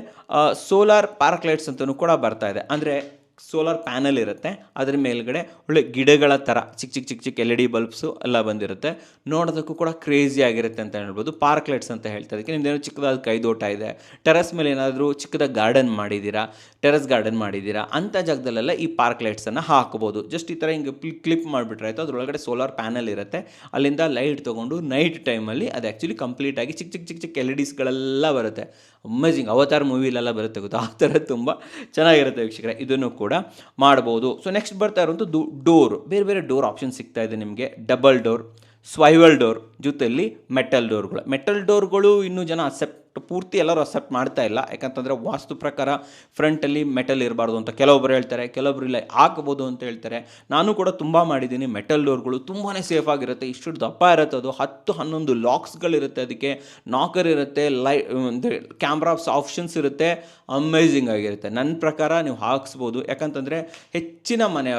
ಸೋಲಾರ್ ಪಾರ್ಕ್ ಲೈಟ್ಸ್ ಅಂತಲೂ ಕೂಡ ಬರ್ತಾ ಇದೆ. ಅಂದರೆ ಸೋಲಾರ್ ಪ್ಯಾನಲ್ ಇರುತ್ತೆ, ಅದರ ಮೇಲ್ಗಡೆ ಒಳ್ಳೆ ಗಿಡಗಳ ಥರ ಚಿಕ್ಕ LED ಬಲ್ಬ್ಸು ಎಲ್ಲ ಬಂದಿರುತ್ತೆ. ನೋಡೋದಕ್ಕೂ ಕೂಡ ಕ್ರೇಜಿ ಆಗಿರುತ್ತೆ ಅಂತ ಹೇಳ್ಬೋದು. ಪಾರ್ಕ್ ಲೈಟ್ಸ್ ಅಂತ ಹೇಳ್ತಾ ಇದಕ್ಕೆ ನಿಮ್ದೇನೋ ಚಿಕ್ಕದಾದ ಕೈದೋಟ ಇದೆ, ಟೆರಸ್ ಮೇಲೆ ಏನಾದರೂ ಚಿಕ್ಕದಾಗಿ ಗಾರ್ಡನ್ ಮಾಡಿದ್ದೀರಾ, ಟೆರಸ್ ಗಾರ್ಡನ್ ಮಾಡಿದ್ದೀರಾ, ಅಂಥ ಜಾಗದಲ್ಲೆಲ್ಲ ಈ ಪಾರ್ಕ್ ಲೈಟ್ಸನ್ನು ಹಾಕ್ಬೋದು. ಜಸ್ಟ್ ಈ ಥರ ಹಿಂಗೆ ಕ್ಲಿಪ್ ಮಾಡಿಬಿಟ್ರೆ ಆಯಿತು. ಅದರೊಳಗಡೆ ಸೋಲಾರ್ ಪ್ಯಾನಲ್ ಇರುತ್ತೆ. ಅಲ್ಲಿಂದ ಲೈಟ್ ತೊಗೊಂಡು ನೈಟ್ ಟೈಮಲ್ಲಿ ಅದು ಆ್ಯಕ್ಚುಲಿ ಕಂಪ್ಲೀಟಾಗಿ ಚಿಕ್ಕ LEDಸ್ಗಳೆಲ್ಲ ಬರುತ್ತೆ. ಅಮೇಜಿಂಗ್. ಅವತಾರ್ ಮೂವಿಲೆಲ್ಲ ಬರುತ್ತೆ ಗೊತ್ತಾ, ಆ ಥರ ತುಂಬ ಚೆನ್ನಾಗಿರುತ್ತೆ ವೀಕ್ಷಕರೇ. ಇದನ್ನು ಕೂಡ ಮಾಡ್ಬೋದು. ಸೊ ನೆಕ್ಸ್ಟ್ ಬರ್ತಾ ಇರುವಂಥದ್ದು ಡೋರ್. ಬೇರೆ ಡೋರ್ ಆಪ್ಷನ್ ಸಿಗ್ತಾ ಇದೆ ನಿಮಗೆ. ಡಬಲ್ ಡೋರ್, ಸ್ವೈವಲ್ ಡೋರ್, ಜೊತೆಯಲ್ಲಿ ಮೆಟಲ್ ಡೋರ್ಗಳು ಇನ್ನೂ ಜನ ಪೂರ್ತಿ ಎಲ್ಲರೂ ಅಕ್ಸೆಪ್ಟ್ ಮಾಡ್ತಾ ಇಲ್ಲ. ಯಾಕಂತಂದರೆ ವಾಸ್ತು ಪ್ರಕಾರ ಫ್ರಂಟಲ್ಲಿ ಮೆಟಲ್ ಇರಬಾರ್ದು ಅಂತ ಕೆಲವೊಬ್ಬರು ಹೇಳ್ತಾರೆ, ಕೆಲವೊಬ್ಬರು ಇಲ್ಲ ಹಾಕ್ಬೋದು ಅಂತ ಹೇಳ್ತಾರೆ. ನಾನು ಕೂಡ ತುಂಬ ಮಾಡಿದ್ದೀನಿ. ಮೆಟಲ್ ಡೋರ್ಗಳು ತುಂಬಾ ಸೇಫ್ ಆಗಿರುತ್ತೆ. ಇಷ್ಟು ದಪ್ಪ ಇರುತ್ತೆ. ಅದು 10-11 ಲಾಕ್ಸ್ಗಳಿರುತ್ತೆ, ಅದಕ್ಕೆ ನಾಕರ್ ಇರುತ್ತೆ, ಕ್ಯಾಮ್ರಾಸ್ ಆಪ್ಷನ್ಸ್ ಇರುತ್ತೆ. ಅಮೇಝಿಂಗ್ ಆಗಿರುತ್ತೆ. ನನ್ನ ಪ್ರಕಾರ ನೀವು ಹಾಕ್ಸ್ಬೋದು. ಯಾಕಂತಂದರೆ ಹೆಚ್ಚಿನ ಮನೆ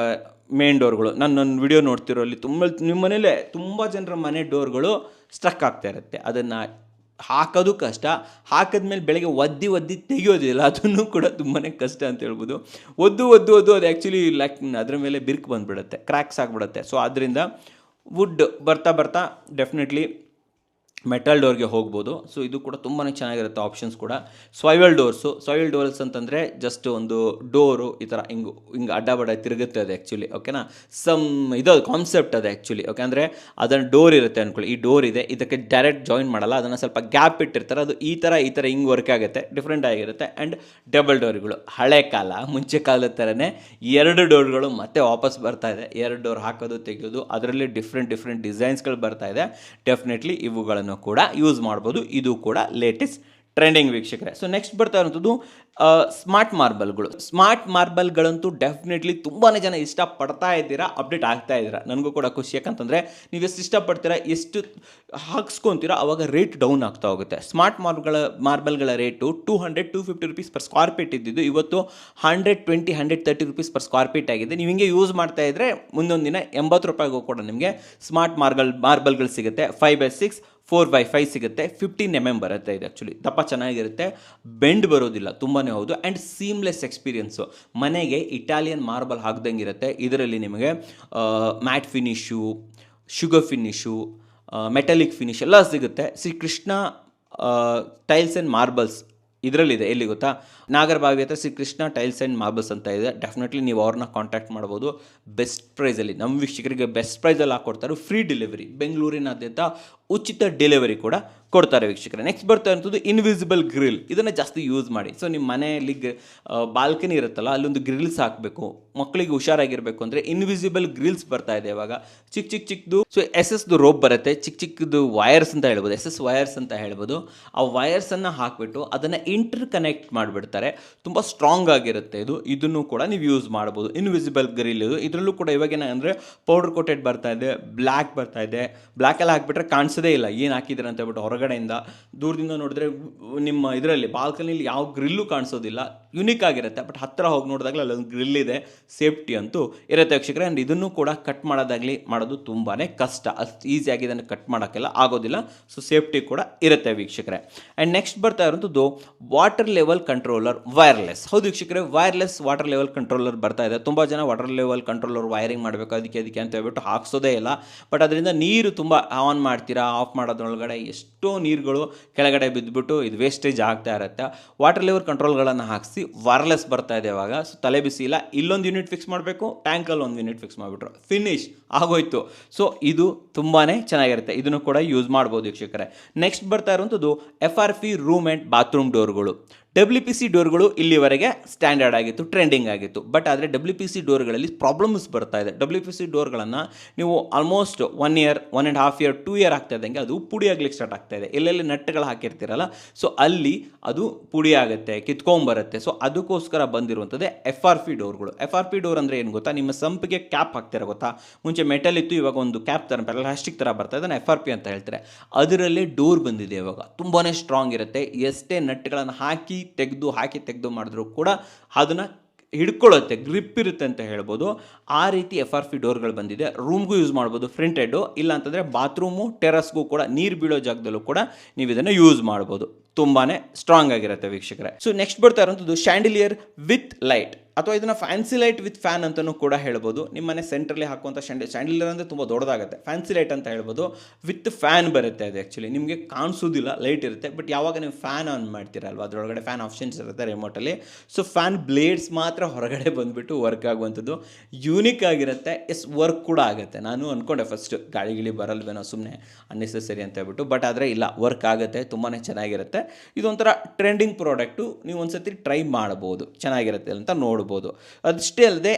ಮೇನ್ ಡೋರ್ಗಳು ನನ್ನ ವಿಡಿಯೋ ನೋಡ್ತಿರೋ ಅಲ್ಲಿ ನಿಮ್ಮ ಮನೇಲೇ ತುಂಬ ಜನರ ಮನೆ ಡೋರ್ಗಳು ಸ್ಟ್ರಕ್ ಆಗ್ತಾ ಇರುತ್ತೆ. ಅದನ್ನು ಹಾಕೋದು ಕಷ್ಟ. ಹಾಕಿದ್ಮೇಲೆ ಬೆಳಗ್ಗೆ ಒದ್ದಿ ತೆಗಿಯೋದಿಲ್ಲ, ಅದನ್ನು ಕೂಡ ತುಂಬಾ ಕಷ್ಟ ಅಂತ ಹೇಳ್ಬೋದು. ಒದ್ದು ಅದು ಆ್ಯಕ್ಚುಲಿ ಅದರ ಮೇಲೆ ಬಿರ್ಕ್ ಬಂದುಬಿಡುತ್ತೆ, ಕ್ರ್ಯಾಕ್ಸ್ ಆಗಿಬಿಡುತ್ತೆ. ಸೊ ಆದ್ದರಿಂದ ವುಡ್ ಬರ್ತಾ ಡೆಫಿನೆಟ್ಲಿ ಮೆಟಲ್ ಡೋರ್ಗೆ ಹೋಗ್ಬೋದು. ಸೊ ಇದು ಕೂಡ ತುಂಬಾ ಚೆನ್ನಾಗಿರುತ್ತೆ ಆಪ್ಷನ್ಸ್ ಕೂಡ. ಸ್ವೈವಲ್ ಡೋರ್ಸ್ ಅಂತಂದರೆ ಜಸ್ಟ್ ಒಂದು ಡೋರು ಈ ಥರ ಹಿಂಗೆ ಅಡ್ಡ ತಿರುಗುತ್ತೆ ಅದು ಆ್ಯಕ್ಚುಲಿ. ಓಕೆನಾ, ಇದು ಕಾನ್ಸೆಪ್ಟ್ ಅದು ಆ್ಯಕ್ಚುಲಿ. ಓಕೆ, ಅಂದರೆ ಅದನ್ನು ಡೋರ್ ಇರುತ್ತೆ ಅಂದ್ಕೊಳ್ಳಿ. ಈ ಡೋರ್ ಇದೆ, ಇದಕ್ಕೆ ಡೈರೆಕ್ಟ್ ಜಾಯಿನ್ ಮಾಡಲ್ಲ, ಅದನ್ನು ಸ್ವಲ್ಪ ಗ್ಯಾಪ್ ಇಟ್ಟಿರ್ತಾರೆ. ಅದು ಈ ಥರ ಹಿಂಗೆ ವರ್ಕ್ ಆಗುತ್ತೆ, ಡಿಫ್ರೆಂಟ್ ಆಗಿರುತ್ತೆ. ಆ್ಯಂಡ್ ಡಬಲ್ ಡೋರ್ಗಳು ಹಳೆ ಕಾಲ, ಮುಂಚೆ ಕಾಲದ ಥರನೇ 2 ಡೋರ್ಗಳು ಮತ್ತೆ ವಾಪಸ್ ಬರ್ತಾ ಇದೆ. 2 ಡೋರ್ ಹಾಕೋದು ತೆಗೆಯೋದು, ಅದರಲ್ಲಿ ಡಿಫ್ರೆಂಟ್ ಡಿಸೈನ್ಸ್ಗಳು ಬರ್ತಾ ಇದೆ. ಡೆಫಿನೆಟ್ಲಿ ಇವುಗಳನ್ನು ಕೂಡ ಯೂಸ್ ಮಾಡ್ಬೋದು. ಇದು ಕೂಡ ಲೇಟೆಸ್ಟ್ ಟ್ರೆಂಡಿಂಗ್ ವೀಕ್ಷಕರೇ. ಸೊ ನೆಕ್ಸ್ಟ್ ಬರ್ತಾ ಇರುವಂಥದ್ದು ಸ್ಮಾರ್ಟ್ ಮಾರ್ಬಲ್ಗಳಂತೂ ಡೆಫಿನೆಟ್ಲಿ ತುಂಬಾ ಜನ ಇಷ್ಟಪಡ್ತಾ ಇದ್ದೀರಾ, ಅಪ್ಡೇಟ್ ಆಗ್ತಾ ಇದ್ದೀರಾ. ನನಗೂ ಕೂಡ ಖುಷಿ. ಯಾಕಂತಂದರೆ ನೀವು ಎಷ್ಟು ಇಷ್ಟಪಡ್ತೀರಾ, ಎಷ್ಟು ಹಾಕ್ಸ್ಕೊತೀರಾ, ಅವಾಗ ರೇಟ್ ಡೌನ್ ಆಗ್ತಾ ಹೋಗುತ್ತೆ. ಸ್ಮಾರ್ಟ್ ಮಾರ್ಬಲ್ಗಳ rate 200-250 rupees per square feet ಇದ್ದಿದ್ದು ಇವತ್ತು 120-130 ರುಪೀಸ್ ಪರ್ ಸ್ಕ್ವೇರ್ ಫೀಟ್ ಆಗಿದೆ. ನೀವು ಹಿಂಗೆ ಯೂಸ್ ಮಾಡ್ತಾ ಇದ್ದರೆ ಮುಂದೊಂದು ದಿನ 80 ರೂಪಾಯಿಗೂ ಕೂಡ ನಿಮಗೆ ಸ್ಮಾರ್ಟ್ ಮಾರ್ಬಲ್ಗಳು ಸಿಗುತ್ತೆ. 5x6 4x5 ಸಿಗುತ್ತೆ. 15 mm ಬರುತ್ತೆ. ಇದು ಆ್ಯಕ್ಚುಲಿ ದಪ್ಪ ಚೆನ್ನಾಗಿರುತ್ತೆ, ಬೆಂಡ್ ಬರೋದಿಲ್ಲ, ತುಂಬಾ ಹೌದು. And seamless experience. ಮನೆಗೆ ಇಟಾಲಿಯನ್ ಮಾರ್ಬಲ್ ಹಾಕ್ದಂಗೆ ಇರುತ್ತೆ. ಇದರಲ್ಲಿ ನಿಮಗೆ mat finish, sugar finish, metallic finish ಎಲ್ಲ ಸಿಗುತ್ತೆ. ಶ್ರೀಕೃಷ್ಣ ಟೈಲ್ಸ್ ಆ್ಯಂಡ್ ಮಾರ್ಬಲ್ಸ್ ಇದರಲ್ಲಿದೆ. ಎಲ್ಲಿ ಗೊತ್ತಾ, ನಾಗರಬಾವಿ ಹತ್ರ ಶ್ರೀಕೃಷ್ಣ ಟೈಲ್ಸ್ ಆ್ಯಂಡ್ ಮಾರ್ಬಲ್ಸ್ ಅಂತ ಇದೆ. ಡೆಫಿನೆಟ್ಲಿ ನೀವು ಅವ್ರನ್ನ ಕಾಂಟ್ಯಾಕ್ಟ್ ಮಾಡ್ಬೋದು. ಬೆಸ್ಟ್ ಪ್ರೈಸಲ್ಲಿ, ನಮ್ಮ ವೀಕ್ಷಕರಿಗೆ ಬೆಸ್ಟ್ ಪ್ರೈಸಲ್ಲಿ ಹಾಕ್ಕೊಡ್ತಾರೆ. ಫ್ರೀ ಡೆಲಿವರಿ, ಬೆಂಗಳೂರಿನಾದ್ಯಂತ ಉಚಿತ ಡೆಲಿವರಿ ಕೂಡ ಕೊಡ್ತಾರೆ ವೀಕ್ಷಕರೇ. ನೆಕ್ಸ್ಟ್ ಬರ್ತಾ ಇರೋದು ಇನ್ವಿಸಿಬಲ್ ಗ್ರಿಲ್. ಇದನ್ನು ಜಾಸ್ತಿ ಯೂಸ್ ಮಾಡಿ. ಸೊ ನಿಮ್ಮ ಮನೆಯಲ್ಲಿ ಬಾಲ್ಕನಿ ಇರುತ್ತಲ್ಲ, ಅಲ್ಲೊಂದು ಗ್ರಿಲ್ಸ್ ಹಾಕಬೇಕು. ಮಕ್ಕಳಿಗೆ ಹುಷಾರಾಗಿರಬೇಕು ಅಂದರೆ ಇನ್ವಿಸಿಬಲ್ ಗ್ರಿಲ್ಸ್ ಬರ್ತಾ ಇದೆ ಇವಾಗ. ಚಿಕ್ಕದು. ಸೊ SS ರೋಪ್ ಬರುತ್ತೆ, ಚಿಕ್ಕದು ವೈರ್ಸ್ ಅಂತ ಹೇಳ್ಬೋದು, SS ವೈರ್ಸ್ ಅಂತ ಹೇಳ್ಬೋದು. ಆ ವೈರ್ಸನ್ನು ಹಾಕಿಬಿಟ್ಟು ಅದನ್ನು ಇಂಟರ್ ಕನೆಕ್ಟ್ ಮಾಡಿಬಿಡ್ತಾರೆ. ತುಂಬ ಸ್ಟ್ರಾಂಗ್ ಆಗಿರುತ್ತೆ ಇದು. ಇದನ್ನು ಕೂಡ ನೀವು ಯೂಸ್ ಮಾಡ್ಬೋದು. ಇನ್ವಿಸಿಬಲ್ ಗ್ರಿಲ್ ಇದು. ಇದರಲ್ಲೂ ಕೂಡ ಇವಾಗ ಏನಂದರೆ ಪೌಡರ್ ಕೋಟೆಡ್ ಬರ್ತಾ ಇದೆ, ಬ್ಲ್ಯಾಕ್ ಬರ್ತಾ ಇದೆ. ಬ್ಲ್ಯಾಕೆಲ್ಲ ಹಾಕಿಬಿಟ್ರೆ ಕಾಣಿಸೋದೇ ಇಲ್ಲ ಏನು ಹಾಕಿದ್ರೆ ಅಂತ ಹೇಳ್ಬಿಟ್ಟು. ಹೊರಗಡೆಯಿಂದ ದೂರದಿಂದ ನೋಡಿದ್ರೆ ನಿಮ್ಮ ಇದರಲ್ಲಿ ಬಾಲ್ಕನಿಲಿ ಯಾವ ಗ್ರಿಲ್ಲು ಕಾಣಿಸೋದಿಲ್ಲ, ಯುನಿಕ್ ಆಗಿರುತ್ತೆ. ಬಟ್ ಹತ್ತಿರ ಹೋಗಿ ನೋಡಿದಾಗಲೇ ಅಲ್ಲೊಂದು ಗ್ರಿಲ್ ಇದೆ, ಸೇಫ್ಟಿ ಅಂತೂ ಇರುತ್ತೆ ವೀಕ್ಷಕರೇ. ಆ್ಯಂಡ್ ಇದನ್ನು ಕೂಡ ಕಟ್ ಮಾಡೋದು ತುಂಬಾ ಕಷ್ಟ. ಅಷ್ಟು ಈಸಿಯಾಗಿ ಇದನ್ನು ಕಟ್ ಮಾಡೋಕ್ಕೆಲ್ಲ ಆಗೋದಿಲ್ಲ. ಸೊ ಸೇಫ್ಟಿ ಕೂಡ ಇರುತ್ತೆ ವೀಕ್ಷಕರೇ. ಆ್ಯಂಡ್ ನೆಕ್ಸ್ಟ್ ಬರ್ತಾ ಇರೋದು ವಾಟರ್ ಲೆವೆಲ್ ಕಂಟ್ರೋಲರ್ ವೈರ್ಲೆಸ್. ಹೌದು ವೀಕ್ಷಕರೇ, ವೈರ್ಲೆಸ್ ವಾಟರ್ ಲೆವೆಲ್ ಕಂಟ್ರೋಲರ್ ಬರ್ತಾ ಇದೆ. ತುಂಬ ಜನ ವಾಟರ್ ಲೆವೆಲ್ ಕಂಟ್ರೋಲರ್ ವೈರಿಂಗ್ ಮಾಡಬೇಕು ಅದಕ್ಕೆ ಅಂತ ಹೇಳ್ಬಿಟ್ಟು ಹಾಕ್ಸೋದೇ ಇಲ್ಲ. ಬಟ್ ಅದರಿಂದ ನೀರು ತುಂಬ ಆನ್ ಮಾಡ್ತೀರಾ, ಆಫ್ ಮಾಡೋದ್ರೊಳಗಡೆ ಎಷ್ಟೋ ನೀರುಗಳು ಕೆಳಗಡೆ ಬಿದ್ದುಬಿಟ್ಟು ಇದು ವೇಸ್ಟೇಜ್ ಆಗ್ತಾ ಇರುತ್ತೆ. ವಾಟರ್ ಲೆವೆಲ್ ಕಂಟ್ರೋಲ್ಗಳನ್ನು ಹಾಕಿಸಿ ವೈರ್ಲೆಸ್ ಬರ್ತಾ ಇದೆ ಇವಾಗ. ಸೊ ತಲೆ ಬಿಸಿ ಇಲ್ಲ, ಇಲ್ಲೊಂದು ಯೂನಿಟ್ ಫಿಕ್ಸ್ ಮಾಡಬೇಕು, ಟ್ಯಾಂಕಲ್ಲಿ ಒಂದು ಯೂನಿಟ್ ಫಿಕ್ಸ್ ಮಾಡಿಬಿಟ್ರು, ಫಿನಿಶ್ ಆಗೋಯ್ತು. ಸೊ ಇದು ತುಂಬಾ ಚೆನ್ನಾಗಿರುತ್ತೆ. ಇದನ್ನು ಕೂಡ ಯೂಸ್ ಮಾಡ್ಬೋದು ವೀಕ್ಷಕರೇ. ನೆಕ್ಸ್ಟ್ ಬರ್ತಾ ಇರುವಂಥದ್ದು FRP ರೂಮ್ ಆ್ಯಂಡ್ ಬಾತ್ರೂಮ್ ಡೋರ್ಗಳು. WPC ಡೋರ್ಗಳು ಇಲ್ಲಿವರೆಗೆ ಸ್ಟ್ಯಾಂಡರ್ಡ್ ಆಗಿತ್ತು, ಟ್ರೆಂಡಿಂಗ್ ಆಗಿತ್ತು. ಬಟ್ ಆದರೆ WPC ಡೋರ್ಗಳಲ್ಲಿ ಪ್ರಾಬ್ಲಮ್ಸ್ ಬರ್ತಾ ಇದೆ. WPC ಡೋರ್ಗಳನ್ನು ನೀವು ಆಲ್ಮೋಸ್ಟ್ 1 ಇಯರ್, 1.5 ಇಯರ್, 2 ಇಯರ್ ಆಗ್ತಾ ಇದ್ದಂಗೆ ಅದು ಪುಡಿ ಆಗ್ಲಿಕ್ಕೆ ಸ್ಟಾರ್ಟ್ ಆಗ್ತಾ ಇದೆ. ಎಲ್ಲೆಲ್ಲಿ ನಟ್ಟುಗಳು ಹಾಕಿರ್ತೀರಲ್ಲ, ಸೊ ಅಲ್ಲಿ ಅದು ಪುಡಿ ಆಗುತ್ತೆ, ಕಿತ್ಕೊಂಬರುತ್ತೆ. ಸೊ ಅದಕ್ಕೋಸ್ಕರ ಬಂದಿರುವಂಥದ್ದೇ FRP ಡೋರ್ಗಳು. FRP ಡೋರ್ ಅಂದರೆ ಏನು ಗೊತ್ತಾ, ನಿಮ್ಮ ಸಂಪಿಗೆ ಕ್ಯಾಪ್ ಹಾಕ್ತೀರ ಗೊತ್ತಾ, ಮುಂಚೆ ಮೆಟಲ್ ಇತ್ತು, ಇವಾಗ ಒಂದು ಕ್ಯಾಪ್ ಥರ ಪ್ಲಾಸ್ಟಿಕ್ ಥರ ಬರ್ತಾ ಇದೆ, FRP ಅಂತ ಹೇಳ್ತಾರೆ. ಅದರಲ್ಲೇ ಡೋರ್ ಬಂದಿದೆ ಇವಾಗ, ತುಂಬಾ ಸ್ಟ್ರಾಂಗ್ ಇರುತ್ತೆ. ಎಷ್ಟೇ ನಟ್ಟುಗಳನ್ನು ಹಾಕಿ ತೆಗೆದು ಮಾಡಿದ್ರು ಕೂಡ ಅದನ್ನು ಹಿಡ್ಕೊಳ್ಳುತ್ತೆ, ಗ್ರಿಪ್ ಇರುತ್ತೆ ಅಂತ ಹೇಳ್ಬೋದು. ಆ ರೀತಿ FRP ಡೋರ್ಗಳು ಬಂದಿದೆ. ರೂಮ್ಗೂ ಯೂಸ್ ಮಾಡ್ಬೋದು ಫ್ರಂಟೆಡ್ಡು, ಇಲ್ಲ ಅಂತಂದರೆ ಬಾತ್ರೂಮು, ಟೆರಸ್ಗೂ ಕೂಡ, ನೀರು ಬೀಳೋ ಜಾಗದಲ್ಲೂ ಕೂಡ ನೀವು ಇದನ್ನು ಯೂಸ್ ಮಾಡ್ಬೋದು. ತುಂಬಾ ಸ್ಟ್ರಾಂಗ್ ಆಗಿರುತ್ತೆ ವೀಕ್ಷಕರೇ. ಸೊ ನೆಕ್ಸ್ಟ್ ಬರ್ತಾ ಇರೋಂಥದ್ದು ಶಾಂಡಿಲಿಯರ್ ವಿತ್ ಲೈಟ್, ಅಥವಾ ಇದನ್ನು ಫ್ಯಾನ್ಸಿ ಲೈಟ್ ವಿತ್ ಫ್ಯಾನ್ ಅಂತಲೂ ಕೂಡ ಹೇಳ್ಬೋದು. ನಿಮ್ಮನೆ ಸೆಂಟ್ರಲ್ಲಿ ಹಾಕುವಂಥ ಶಾಂಡಿಲಿಯರ್ ಅಂದರೆ ತುಂಬ ದೊಡ್ಡದಾಗುತ್ತೆ, ಫ್ಯಾನ್ಸಿ ಲೈಟ್ ಅಂತ ಹೇಳ್ಬೋದು. ವಿತ್ ಫ್ಯಾನ್ ಬರುತ್ತೆ. ಅದು ಆ್ಯಕ್ಚುಲಿ ನಿಮಗೆ ಕಾಣಿಸೋದಿಲ್ಲ, ಲೈಟ್ ಇರುತ್ತೆ. ಬಟ್ ಯಾವಾಗ ನೀವು ಫ್ಯಾನ್ ಆನ್ ಮಾಡ್ತೀರಲ್ವ, ಅದರೊಳಗಡೆ ಫ್ಯಾನ್ ಆಪ್ಷನ್ಸ್ ಇರುತ್ತೆ ರಿಮೋಟಲ್ಲಿ. ಸೊ ಫ್ಯಾನ್ ಬ್ಲೇಡ್ಸ್ ಮಾತ್ರ ಹೊರಗಡೆ ಬಂದುಬಿಟ್ಟು ವರ್ಕ್ ಆಗುವಂಥದ್ದು ಯೂನಿಕ್ ಆಗಿರುತ್ತೆ. ವರ್ಕ್ ಕೂಡ ಆಗುತ್ತೆ. ನಾನು ಅಂದ್ಕೊಂಡೆ ಫಸ್ಟ್ ಗಾಳಿ ಬರಲ್ವೇನೋ ಸುಮ್ಮನೆ ಅನ್ನೆಸೆಸರಿ ಅಂತ ಹೇಳ್ಬಿಟ್ಟು, ಬಟ್ ಆದರೆ ಇಲ್ಲ, ವರ್ಕ್ ಆಗುತ್ತೆ, ತುಂಬಾ ಚೆನ್ನಾಗಿರುತ್ತೆ. ಇದೊಂಥರ ಟ್ರೆಂಡಿಂಗ್ ಪ್ರಾಡಕ್ಟು, ನೀವು ಒಂದ್ಸತಿ ಟ್ರೈ ಮಾಡ್ಬೋದು, ಚೆನ್ನಾಗಿರುತ್ತೆ ಅಂತ ನೋಡ್ಬೋದು. ಅಷ್ಟೇ ಅಲ್ಲದೆ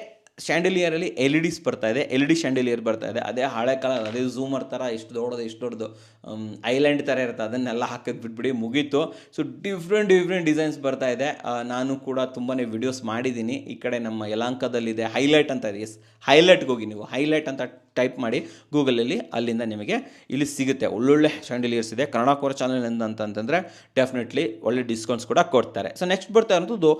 ಶಾಂಡಿಲಿಯರಲ್ಲಿ LEDs ಬರ್ತಾ ಇದೆ, LED ಶಾಂಡಿಲಿಯರ್ ಬರ್ತಾ ಇದೆ. ಅದೇ ಹಳೆ ಕಾಲ, ಅದೇ ಝೂಮರ್ ಥರ ಇಷ್ಟು ದೊಡ್ಡದು ಐಲ್ಯಾಂಡ್ ಥರ ಇರುತ್ತೆ, ಅದನ್ನೆಲ್ಲ ಹಾಕೋದು ಬಿಟ್ಬಿಡಿ, ಮುಗೀತು. ಸೊ ಡಿಫ್ರೆಂಟ್ ಡಿಸೈನ್ಸ್ ಬರ್ತಾ ಇದೆ. ನಾನು ಕೂಡ ತುಂಬಾ ವಿಡಿಯೋಸ್ ಮಾಡಿದ್ದೀನಿ. ಈ ಕಡೆ ನಮ್ಮ ಯಲಹಂಕದಲ್ಲಿದೆ ಹೈಲೈಟ್ ಅಂತ ಇದೆ. ಹೈಲೈಟ್ಗೆ ಹೋಗಿ, ನೀವು ಹೈಲೈಟ್ ಅಂತ ಟೈಪ್ ಮಾಡಿ ಗೂಗಲಲ್ಲಿ, ಅಲ್ಲಿಂದ ನಿಮಗೆ ಇಲ್ಲಿ ಸಿಗುತ್ತೆ. ಒಳ್ಳೊಳ್ಳೆ ಶಾಂಡಿಲಿಯರ್ಸ್ ಇದೆ. ಕನ್ನಡ ಕೋರ್ ಚಾನಲ್ ಅಂತಂದರೆ ಡೆಫಿನೆಟ್ಲಿ ಒಳ್ಳೆ ಡಿಸ್ಕೌಂಟ್ಸ್ ಕೂಡ ಕೊಡ್ತಾರೆ. ಸೊ ನೆಕ್ಸ್ಟ್ ಬರ್ತಾ ಇರೋದು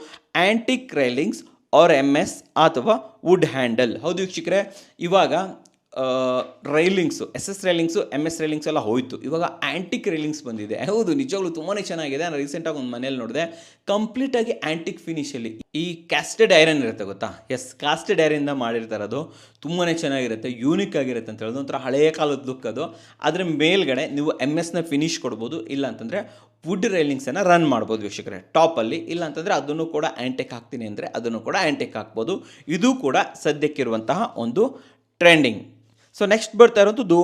ಆ್ಯಂಟಿಕ್ ರೈಲಿಂಗ್ಸ್ ಆರ್ MS ಅಥವಾ ವುಡ್ ಹ್ಯಾಂಡಲ್. ಹೌದು ವೀಕ್ಷಕರೇ, ಇವಾಗ railings, SS railings, MS railings ಎಲ್ಲ ಹೋಯಿತು. ಇವಾಗ ಆ್ಯಂಟಿಕ್ ರೈಲಿಂಗ್ಸ್ ಬಂದಿದೆ. ಹೌದು, ನಿಜವಾಗ್ಲೂ ತುಂಬಾ ಚೆನ್ನಾಗಿದೆ. ನಾನು ರೀಸೆಂಟಾಗಿ ಒಂದು ಮನೇಲಿ ನೋಡಿದೆ, ಕಂಪ್ಲೀಟಾಗಿ ಆ್ಯಂಟಿಕ್ ಫಿನಿಷಲ್ಲಿ. ಈ ಕ್ಯಾಸ್ಟೆಡ್ ಐರನ್ ಇರುತ್ತೆ ಗೊತ್ತಾ, ಕ್ಯಾಸ್ಟೆಡ್ ಐರನ್ನಿಂದ ಮಾಡಿರ್ತಾರೆ. ಅದು ತುಂಬಾ ಚೆನ್ನಾಗಿರುತ್ತೆ, ಯೂನಿಕ್ ಆಗಿರುತ್ತೆ ಅಂತ ಹೇಳೋದು. ಒಂಥರ ಹಳೆಯ ಕಾಲದ ಲುಕ್ ಅದು. ಅದರ ಮೇಲ್ಗಡೆ ನೀವು MSನ ಫಿನಿಶ್ ಕೊಡ್ಬೋದು, ಇಲ್ಲ ಅಂತಂದರೆ ವುಡ್ ರೈಲಿಂಗ್ಸನ್ನು ರನ್ ಮಾಡ್ಬೋದು ವೀಕ್ಷಕರೇ ಟಾಪಲ್ಲಿ. ಇಲ್ಲ ಅಂತಂದರೆ ಅದನ್ನು ಕೂಡ ಆ್ಯಂಟಿಕ್ ಹಾಕ್ತೀನಿ ಅಂದರೆ ಅದನ್ನು ಕೂಡ ಆ್ಯಂಟಿಕ್ ಹಾಕ್ಬೋದು. ಇದು ಕೂಡ ಸದ್ಯಕ್ಕಿರುವಂತಹ ಒಂದು ಟ್ರೆಂಡಿಂಗ್. ಸೊ ನೆಕ್ಸ್ಟ್ ಬರ್ತಾ ಇರೋಂಥದ್ದು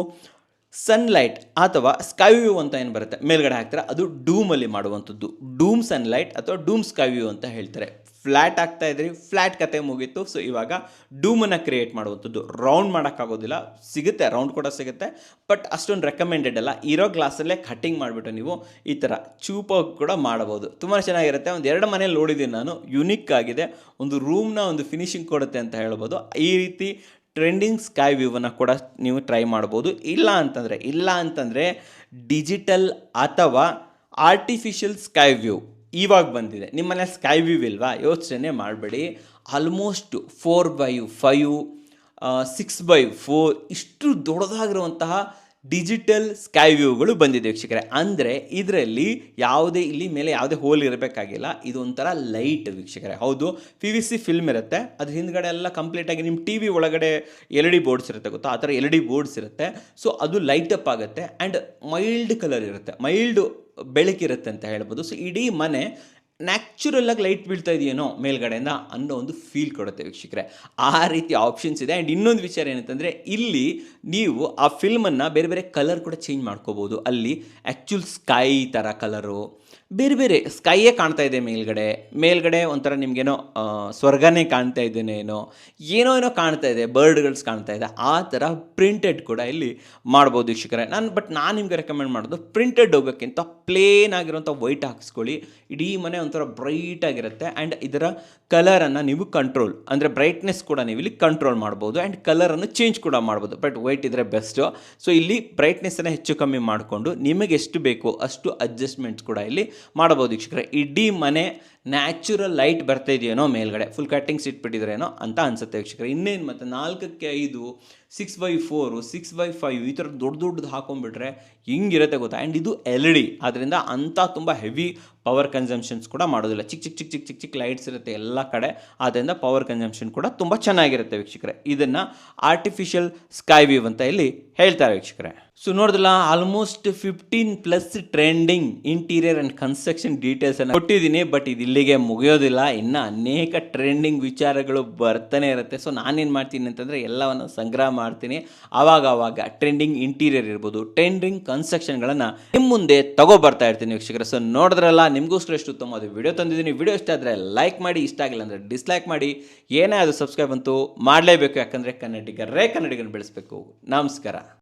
ಸನ್ಲೈಟ್ ಅಥವಾ ಸ್ಕೈ ವ್ಯೂ ಅಂತ ಏನು ಬರುತ್ತೆ ಮೇಲ್ಗಡೆ ಹಾಕ್ತಾರೆ, ಅದು ಡೂಮಲ್ಲಿ ಮಾಡುವಂಥದ್ದು. ಡೂಮ್ ಸನ್ಲೈಟ್ ಅಥವಾ ಡೂಮ್ ಸ್ಕೈ ವ್ಯೂ ಅಂತ ಹೇಳ್ತಾರೆ. ಫ್ಲ್ಯಾಟ್ ಆಗ್ತಾ ಇದ್ರಿ, ಫ್ಲ್ಯಾಟ್ ಕತೆ ಮುಗೀತು. ಸೊ ಇವಾಗ ಡೂಮನ್ನು ಕ್ರಿಯೇಟ್ ಮಾಡುವಂಥದ್ದು. ರೌಂಡ್ ಮಾಡೋಕ್ಕಾಗೋದಿಲ್ಲ, ಸಿಗುತ್ತೆ, ರೌಂಡ್ ಕೂಡ ಸಿಗುತ್ತೆ, ಬಟ್ ಅಷ್ಟೊಂದು ರೆಕಮೆಂಡೆಡ್ ಅಲ್ಲ. ಇರೋ ಗ್ಲಾಸಲ್ಲೇ ಕಟ್ಟಿಂಗ್ ಮಾಡಿಬಿಟ್ಟು ನೀವು ಈ ಥರ ಚೂಪಾಗಿ ಕೂಡ ಮಾಡ್ಬೋದು. ತುಂಬ ಚೆನ್ನಾಗಿರುತ್ತೆ. ಒಂದು 2 ಮನೇಲಿ ನೋಡಿದ್ದೀನಿ ನಾನು, ಯುನಿಕ್ ಆಗಿದೆ. ಒಂದು ರೂಮ್ನ ಒಂದು ಫಿನಿಶಿಂಗ್ ಕೊಡುತ್ತೆ ಅಂತ ಹೇಳ್ಬೋದು. ಈ ರೀತಿ ಟ್ರೆಂಡಿಂಗ್ ಸ್ಕೈ ವ್ಯೂವನ್ನು ಕೂಡ ನೀವು ಟ್ರೈ ಮಾಡ್ಬೋದು. ಇಲ್ಲ ಅಂತಂದರೆ ಡಿಜಿಟಲ್ ಅಥವಾ ಆರ್ಟಿಫಿಷಿಯಲ್ ಸ್ಕೈ ವ್ಯೂ ಇವಾಗ ಬಂದಿದೆ. ನಿಮ್ಮನೆ ಸ್ಕೈ ವ್ಯೂ ಇಲ್ವಾ, ಯೋಚನೆ ಮಾಡಬೇಡಿ. ಆಲ್ಮೋಸ್ಟ್ 4x5, 6x4 ಇಷ್ಟು ದೊಡ್ಡದಾಗಿರುವಂತಹ ಡಿಜಿಟಲ್ ಸ್ಕೈ ವ್ಯೂಗಳು ಬಂದಿದೆ ವೀಕ್ಷಕರೇ. ಅಂದರೆ ಇದರಲ್ಲಿ ಇಲ್ಲಿ ಮೇಲೆ ಯಾವುದೇ ಹೋಲ್ ಇರಬೇಕಾಗಿಲ್ಲ. ಇದೊಂಥರ ಲೈಟ್ ವೀಕ್ಷಕರೇ. ಹೌದು, PVC ಫಿಲ್ಮ್ ಇರುತ್ತೆ, ಅದ್ರ ಹಿಂದ್ಗಡೆ ಎಲ್ಲ ಕಂಪ್ಲೀಟಾಗಿ ನಿಮ್ಮ TV ಒಳಗಡೆ LED ಬೋರ್ಡ್ಸ್ ಇರುತ್ತೆ ಗೊತ್ತಾ, ಆ ಥರ LED ಬೋರ್ಡ್ಸ್ ಇರುತ್ತೆ. ಸೊ ಅದು ಲೈಟ್ ಅಪ್ ಆಗುತ್ತೆ ಆ್ಯಂಡ್ ಮೈಲ್ಡ್ ಕಲರ್ ಇರುತ್ತೆ, ಮೈಲ್ಡ್ ಬೆಳಕಿರುತ್ತೆ ಅಂತ ಹೇಳ್ಬೋದು. ಸೊ ಇಡೀ ಮನೆ ನ್ಯಾಚುರಲ್ಲಾಗಿ ಲೈಟ್ ಬೀಳ್ತಾ ಇದೆಯೇನೋ ಮೇಲ್ಗಡೆಯಿಂದ ಅನ್ನೋ ಒಂದು ಫೀಲ್ ಕೊಡುತ್ತೆ ವೀಕ್ಷಕರೇ. ಆ ರೀತಿ ಆಪ್ಷನ್ಸ್ ಇದೆ. ಆ್ಯಂಡ್ ಇನ್ನೊಂದು ವಿಚಾರ ಏನಂತಂದರೆ, ಇಲ್ಲಿ ನೀವು ಆ ಫಿಲ್ಮನ್ನು ಬೇರೆ ಕಲರ್ ಕೂಡ ಚೇಂಜ್ ಮಾಡ್ಕೋಬೋದು. ಅಲ್ಲಿ ಆ್ಯಕ್ಚುಲ್ ಸ್ಕೈ ಥರ ಕಲರು, ಬೇರೆ ಸ್ಕೈಯೇ ಕಾಣ್ತಾ ಇದೆ ಮೇಲ್ಗಡೆ ಒಂಥರ ನಿಮಗೇನೋ ಸ್ವರ್ಗನೇ ಕಾಣ್ತಾ ಇದ್ದೇನೇನೋ, ಏನೋ ಕಾಣ್ತಾ ಇದೆ, ಬರ್ಡ್ಗಳ್ಸ್ ಕಾಣ್ತಾ ಇದೆ. ಆ ಥರ ಪ್ರಿಂಟೆಡ್ ಕೂಡ ಇಲ್ಲಿ ಮಾಡ್ಬೋದು ವೀಕ್ಷಕರೇ. ನಾನು ನಿಮಗೆ ರೆಕಮೆಂಡ್ ಮಾಡೋದು, ಪ್ರಿಂಟೆಡ್ ಹೋಗೋಕ್ಕಿಂತ ಪ್ಲೇನ್ ಆಗಿರೋಂಥ ವೈಟ್ ಹಾಕಿಸ್ಕೊಳ್ಳಿ. ಇಡೀ ಮನೆ ಒಂಥರ ಬ್ರೈಟ್ ಆಗಿರುತ್ತೆ. ಆ್ಯಂಡ್ ಇದರ ಕಲರನ್ನು ನೀವು ಕಂಟ್ರೋಲ್, ಅಂದರೆ ಬ್ರೈಟ್ನೆಸ್ ಕೂಡ ನೀವು ಇಲ್ಲಿ ಕಂಟ್ರೋಲ್ ಮಾಡ್ಬೋದು. ಆ್ಯಂಡ್ ಕಲರನ್ನು ಚೇಂಜ್ ಕೂಡ ಮಾಡ್ಬೋದು. ಬಟ್ ವೈಟ್ ಇದ್ದರೆ ಬೆಸ್ಟು. ಸೊ ಇಲ್ಲಿ ಬ್ರೈಟ್ನೆಸ್ಸನ್ನು ಹೆಚ್ಚು ಕಮ್ಮಿ ಮಾಡಿಕೊಂಡು ನಿಮಗೆ ಎಷ್ಟು ಬೇಕೋ ಅಷ್ಟು ಅಡ್ಜಸ್ಟ್ಮೆಂಟ್ಸ್ ಕೂಡ ಇಲ್ಲಿ ಮಾಡಬಹುದು ವೀಕ್ಷಕರೇ. ಇಡೀ ಮನೆ ನ್ಯಾಚುರಲ್ ಲೈಟ್ ಬರ್ತಾ ಇದೆಯೇನೋ ಮೇಲ್ಗಡೆ, ಫುಲ್ ಕಟ್ಟಿಂಗ್ಸ್ ಇಟ್ಬಿಟ್ಟಿದ್ರೇನೋ ಅಂತ ಅನ್ಸುತ್ತೆ ವೀಕ್ಷಕರೇ. ಇನ್ನೇನು ಮತ್ತೆ 4x5, 6x4, 6x5 ಈ ಥರ ದೊಡ್ಡದು ಹಾಕೊಂಡ್ಬಿಟ್ರೆ ಹಿಂಗಿರುತ್ತೆ ಗೊತ್ತಾ. ಆ್ಯಂಡ್ ಇದು LED, ಆದ್ದರಿಂದ ಅಂಥ ತುಂಬ ಹೆವಿ ಪವರ್ ಕನ್ಸಂಪ್ಷನ್ಸ್ ಕೂಡ ಮಾಡೋದಿಲ್ಲ. ಚಿಕ್ಕ ಲೈಟ್ಸ್ ಇರುತ್ತೆ ಎಲ್ಲ ಕಡೆ, ಆದ್ದರಿಂದ ಪವರ್ ಕನ್ಸಂಪ್ಷನ್ ಕೂಡ ತುಂಬ ಚೆನ್ನಾಗಿರುತ್ತೆ ವೀಕ್ಷಕರೇ. ಇದನ್ನು ಆರ್ಟಿಫಿಷಿಯಲ್ ಸ್ಕೈ ವ್ಯೂ ಅಂತ ಇಲ್ಲಿ ಹೇಳ್ತಾರೆ ವೀಕ್ಷಕರೇ. ಸೊ ನೋಡಿದ್ರಲ್ಲ, almost 15+ trending interior and construction ಡೀಟೇಲ್ಸನ್ನು ಕೊಟ್ಟಿದ್ದೀನಿ. ಬಟ್ ಇದು ಇಲ್ಲಿಗೆ ಮುಗಿಯೋದಿಲ್ಲ, ಇನ್ನು ಅನೇಕ ಟ್ರೆಂಡಿಂಗ್ ವಿಚಾರಗಳು ಬರ್ತಾನೆ ಇರುತ್ತೆ. ಸೊ ನಾನೇನು ಮಾಡ್ತೀನಿ ಅಂತಂದರೆ ಎಲ್ಲವನ್ನು ಸಂಗ್ರಹ ಮಾಡ್ತೀನಿ. ಆವಾಗ ಟ್ರೆಂಡಿಂಗ್ ಇಂಟೀರಿಯರ್ ಇರ್ಬೋದು, ಟ್ರೆಂಡಿಂಗ್ ಕನ್ಸ್ಟ್ರಕ್ಷನ್ಗಳನ್ನು ನಿಮ್ಮ ಮುಂದೆ ತಗೋಬರ್ತಾ ಇರ್ತೀನಿ ವೀಕ್ಷಕರೇ. ಸೊ ನೋಡಿದ್ರಲ್ಲ, ನಿಮಗೋಸ್ಕರ ಎಷ್ಟು ಉತ್ತಮವಾದ ವಿಡಿಯೋ ತಂದಿದ್ದೀನಿ. ವಿಡಿಯೋ ಇಷ್ಟ ಆದರೆ ಲೈಕ್ ಮಾಡಿ, ಇಷ್ಟ ಆಗಿಲ್ಲ ಅಂದರೆ ಡಿಸ್ಲೈಕ್ ಮಾಡಿ. ಏನೇ ಅದು ಸಬ್ಸ್ಕ್ರೈಬ್ ಅಂತೂ ಮಾಡಲೇಬೇಕು, ಯಾಕಂದರೆ ಕನ್ನಡಿಗರೇ ಕನ್ನಡಿಗರನ್ನು ಬೆಳೆಸಬೇಕು. ನಮಸ್ಕಾರ.